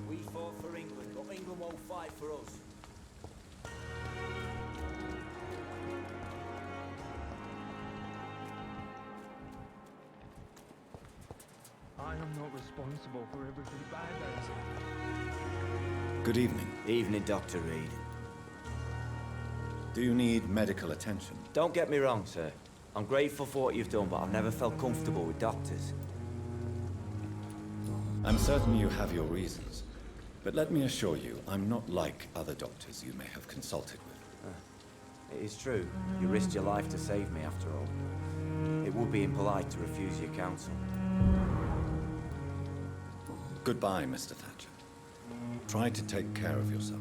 We fought for England, but England won't fight for us. I am not responsible for everything bad that has Good evening. Evening, Dr. Reed. Do you need medical attention? Don't get me wrong, sir. I'm grateful for what you've done, but I've never felt comfortable with doctors. I'm certain you have your reasons. But let me assure you, I'm not like other doctors you may have consulted with. It is true. You risked your life to save me, after all. It would be impolite to refuse your counsel. Goodbye, Mr. Thatcher. Try to take care of yourself.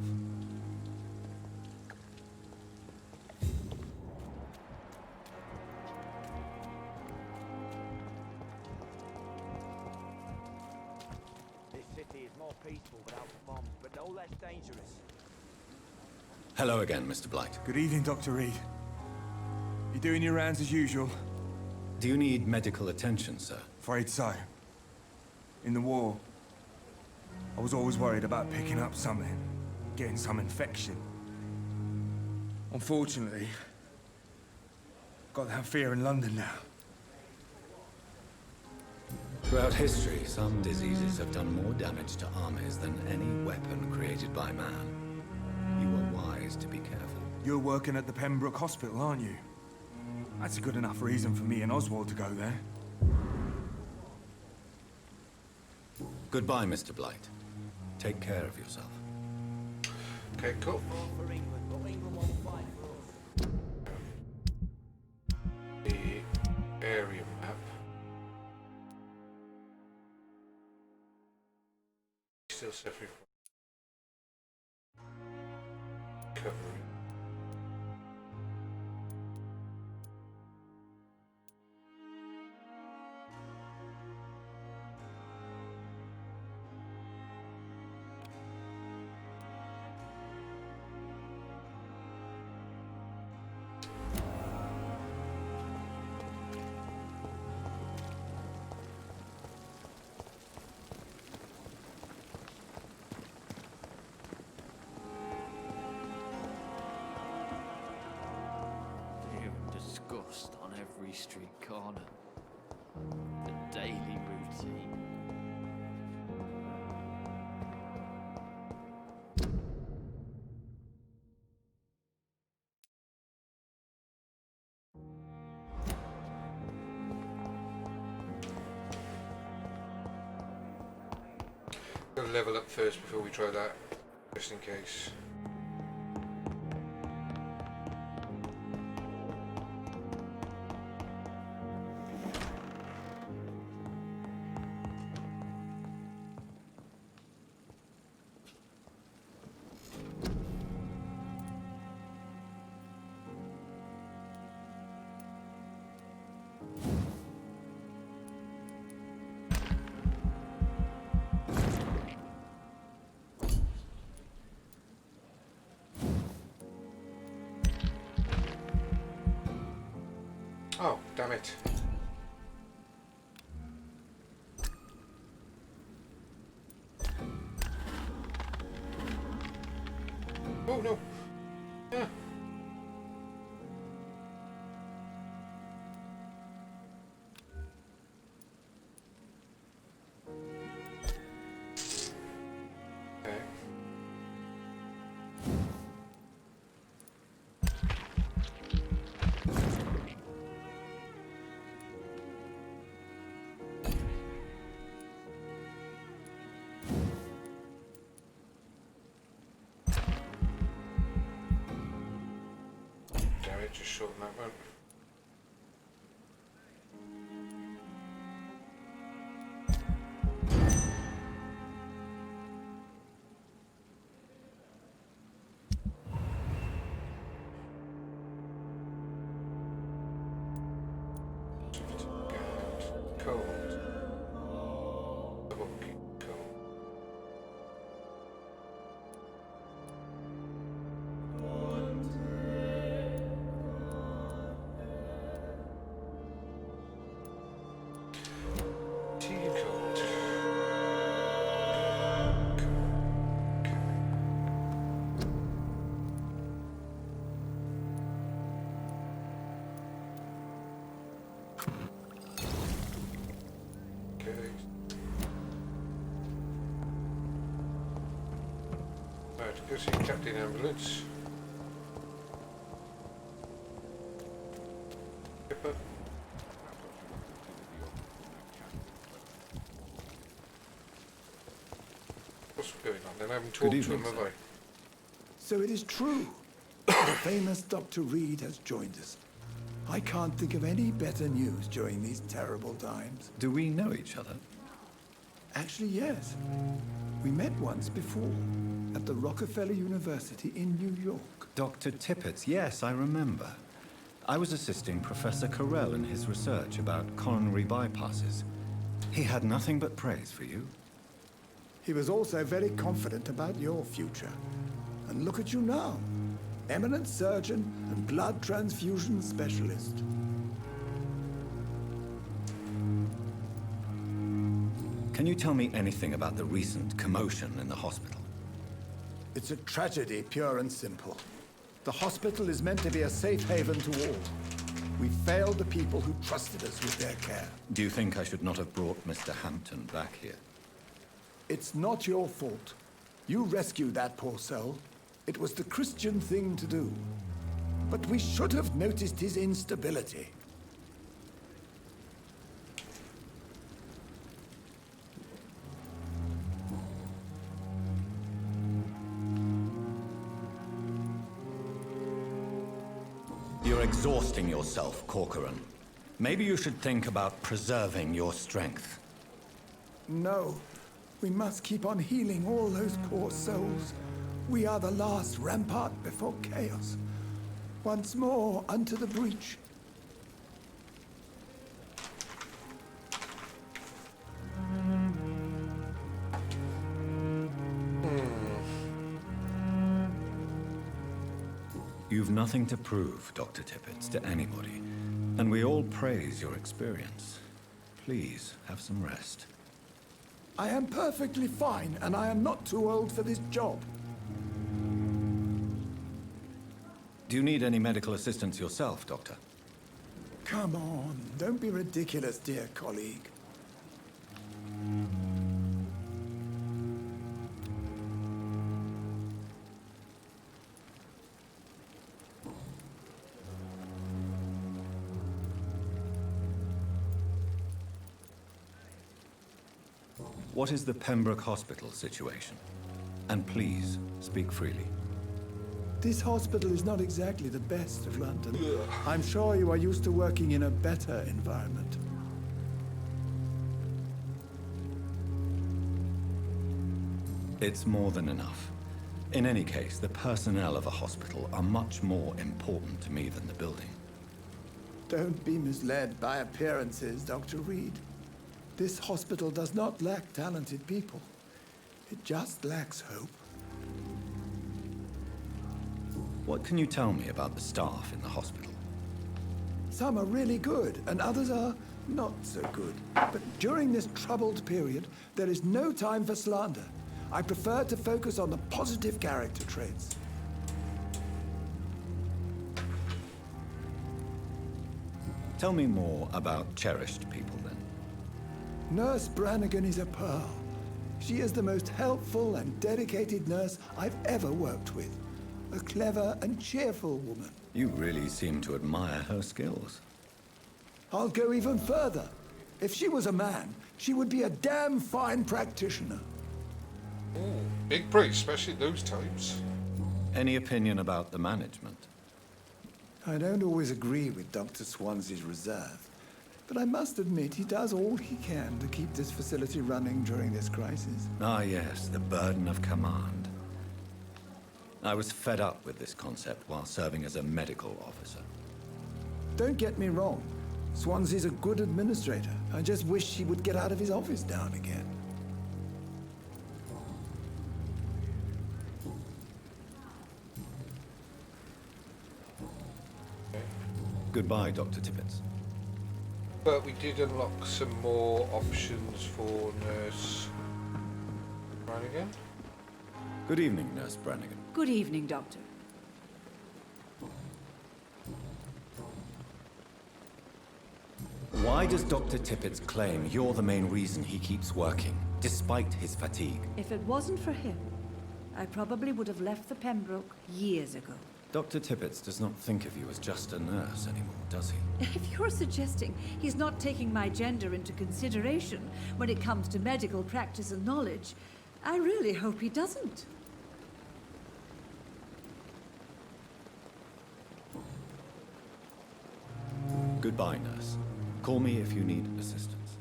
This city is more peaceful without the bombs, but no less dangerous. Hello again, Mr. Blight. Good evening, Dr. Reed. You doing your rounds as usual? Do you need medical attention, sir? Afraid so. In the war, I was always worried about picking up something, getting some infection. Unfortunately, got that fear in London now. Throughout history, some diseases have done more damage to armies than any weapon created by man. You are always to be careful. You're working at the Pembroke Hospital, aren't you? That's a good enough reason for me and Oswald to go there. Goodbye, Mr. Blight. Take care of yourself. Okay, cool. The area map. Still suffering from covering. Disgust on every street corner. The daily routine. Gotta level up first before we try that, just in case. Oh, damn it. Oh no. Yeah. Okay. Just shorten that one. Cold. Double kick cold. Right, go see Captain Ambulance. Pippa. What's going on? Then I haven't talked to him, have I? So it is true. The famous Dr. Reed has joined us. I can't think of any better news during these terrible times. Do we know each other? Actually, yes. We met once before, at the Rockefeller University in New York. Dr. Tippett, yes, I remember. I was assisting Professor Carell in his research about coronary bypasses. He had nothing but praise for you. He was also very confident about your future. And look at you now. Eminent surgeon and blood transfusion specialist. Can you tell me anything about the recent commotion in the hospital? It's a tragedy, pure and simple. The hospital is meant to be a safe haven to all. We failed the people who trusted us with their care. Do you think I should not have brought Mr. Hampton back here? It's not your fault. You rescued that poor soul. It was the Christian thing to do. But we should have noticed his instability. You're exhausting yourself, Corcoran. Maybe you should think about preserving your strength. No. We must keep on healing all those poor souls. We are the last rampart before chaos. Once more unto the breach. You've nothing to prove, Dr. Tippett, to anybody. And we all praise your experience. Please, have some rest. I am perfectly fine, and I am not too old for this job. Do you need any medical assistance yourself, Doctor? Come on, don't be ridiculous, dear colleague. What is the Pembroke Hospital situation? And please, speak freely. This hospital is not exactly the best of London. I'm sure you are used to working in a better environment. It's more than enough. In any case, the personnel of a hospital are much more important to me than the building. Don't be misled by appearances, Dr. Reed. This hospital does not lack talented people. It just lacks hope. What can you tell me about the staff in the hospital? Some are really good, and others are not so good. But during this troubled period, there is no time for slander. I prefer to focus on the positive character traits. Tell me more about cherished people, then. Nurse Brannigan is a pearl. She is the most helpful and dedicated nurse I've ever worked with. A clever and cheerful woman. You really seem to admire her skills. I'll go even further. If she was a man, she would be a damn fine practitioner. Ooh, big praise, especially those times. Any opinion about the management? I don't always agree with Dr. Swansea's reserve, but I must admit he does all he can to keep this facility running during this crisis. Ah, yes, the burden of command. I was fed up with this concept while serving as a medical officer. Don't get me wrong. Swansea's a good administrator. I just wish he would get out of his office now and again. Goodbye, Dr. Tippett. But we did unlock some more options for Nurse Brannigan. Good evening, Nurse Brannigan. Good evening, Doctor. Why does Dr. Tippett claim you're the main reason he keeps working, despite his fatigue? If it wasn't for him, I probably would have left the Pembroke years ago. Dr. Tippett does not think of you as just a nurse anymore, does he? If you're suggesting he's not taking my gender into consideration when it comes to medical practice and knowledge, I really hope he doesn't. Goodbye, nurse. Call me if you need assistance.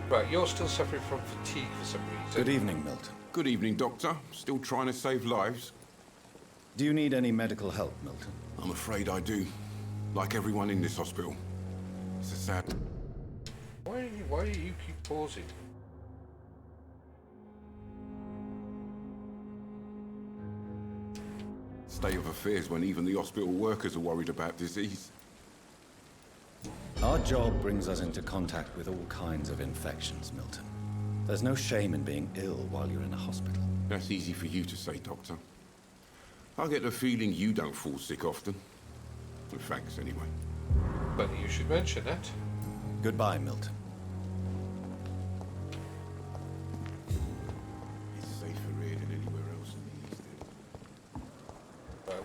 Right, you're still suffering from fatigue for some reason. Good evening, Milton. Good evening, Doctor. Still trying to save lives? Do you need any medical help, Milton? I'm afraid I do. Like everyone in this hospital. It's a sad... Why do you keep pausing? state of affairs when even the hospital workers are worried about disease. Our job brings us into contact with all kinds of infections, Milton. There's no shame in being ill while you're in a hospital. That's easy for you to say, Doctor. I get the feeling you don't fall sick often. Well, thanks, anyway. But you should mention that. Goodbye, Milton.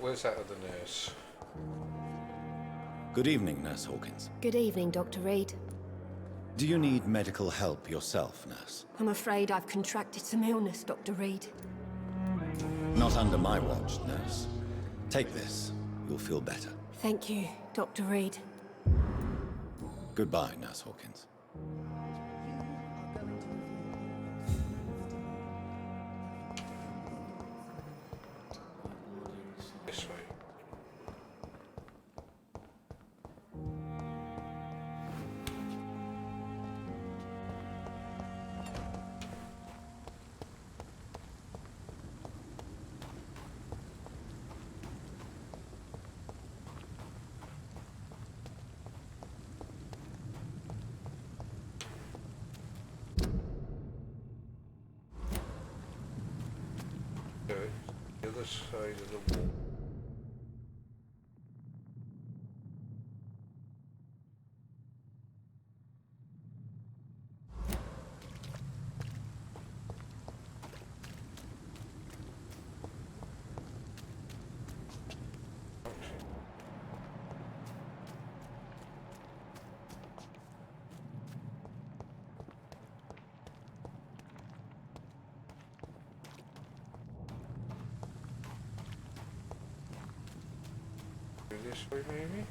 where's that other nurse? Good evening, Nurse Hawkins. Good evening, Dr. Reed. Do you need medical help yourself, Nurse? I'm afraid I've contracted some illness, Dr. Reed. Not under my watch, Nurse. Take this. You'll feel better. Thank you, Dr. Reed. Goodbye, Nurse Hawkins. This way. Okay, the other side of the wall. This way, maybe?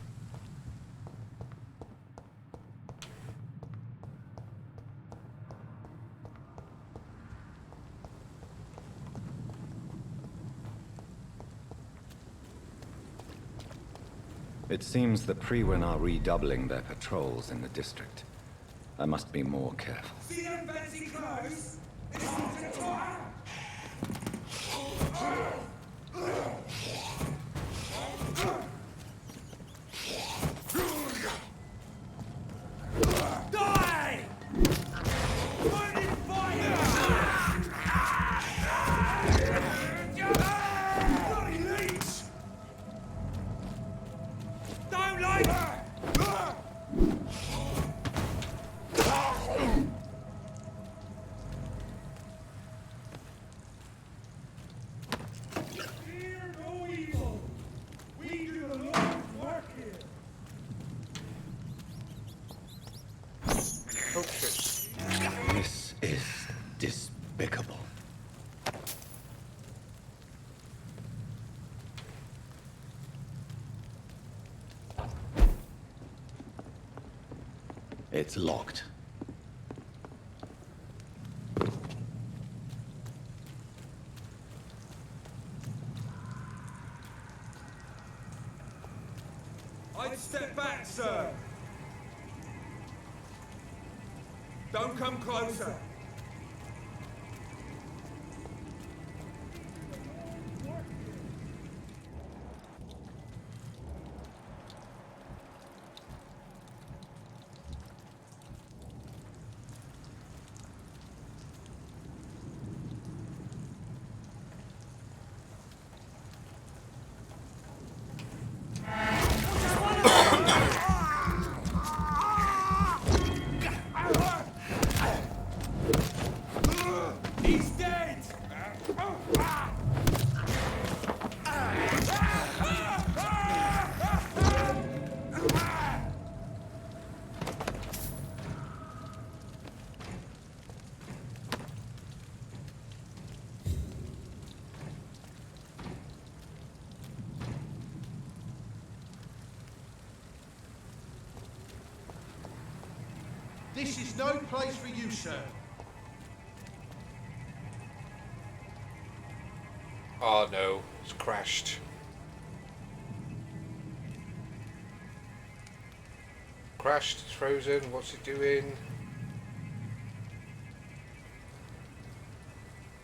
It seems the Priwen are redoubling their patrols in the district. I must be more careful. See them fancy clothes? It's something to Die! Burning fire! Bloody leech! Don't like Fear no evil. We do the Lord's work here. Oh shit. This is despicable. It's locked. I'd step back, sir. Don't come closer. He's dead! This is no place for you, sir. Oh no, it's crashed. Crashed, it's frozen, what's it doing?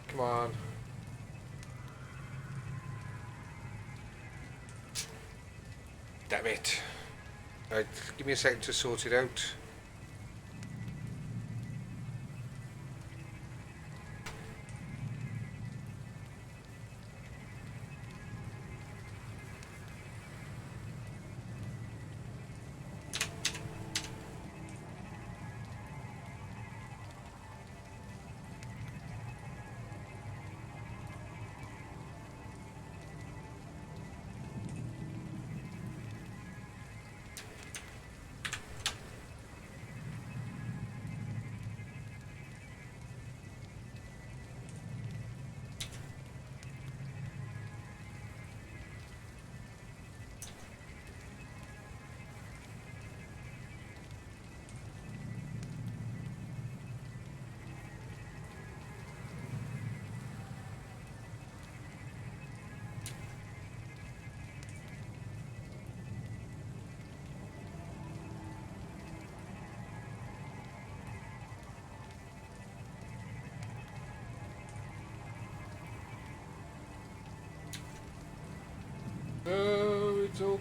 Come on. Damn it. Right, give me a second to sort it out.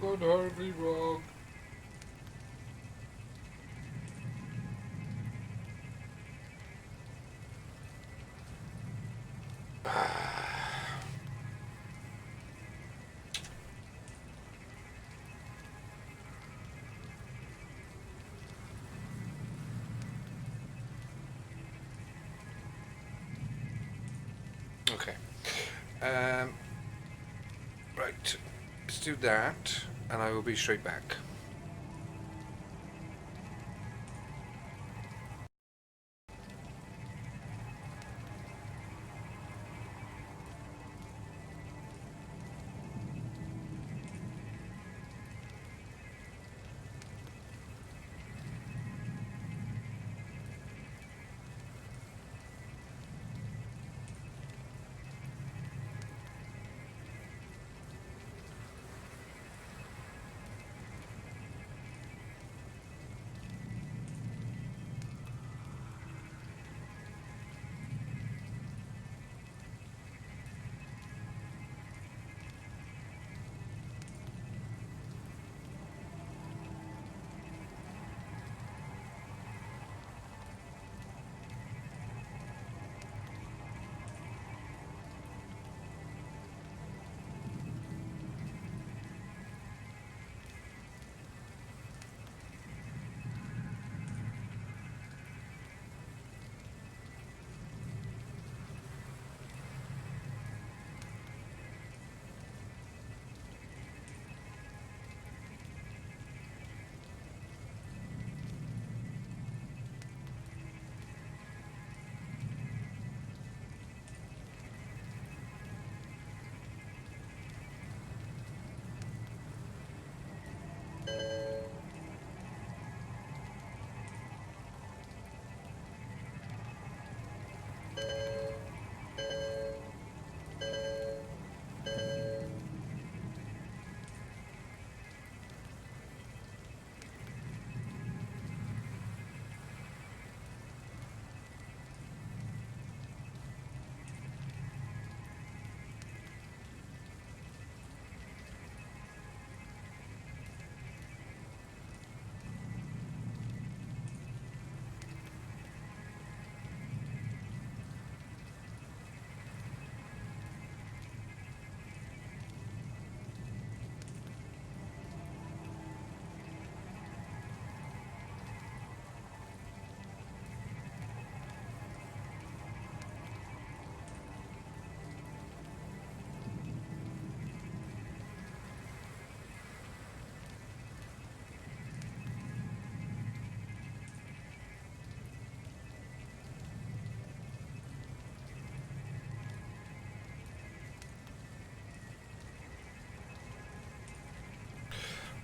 all gone horribly wrong. Okay. Right. Let's do that, and I will be straight back.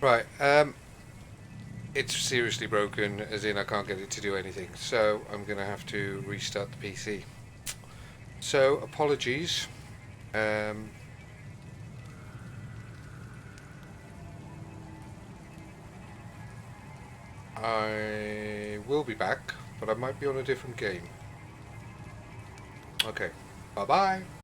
Right, it's seriously broken, as in I can't get it to do anything, so I'm going to have to restart the PC. So, apologies. I will be back, but I might be on a different game. Okay, bye-bye.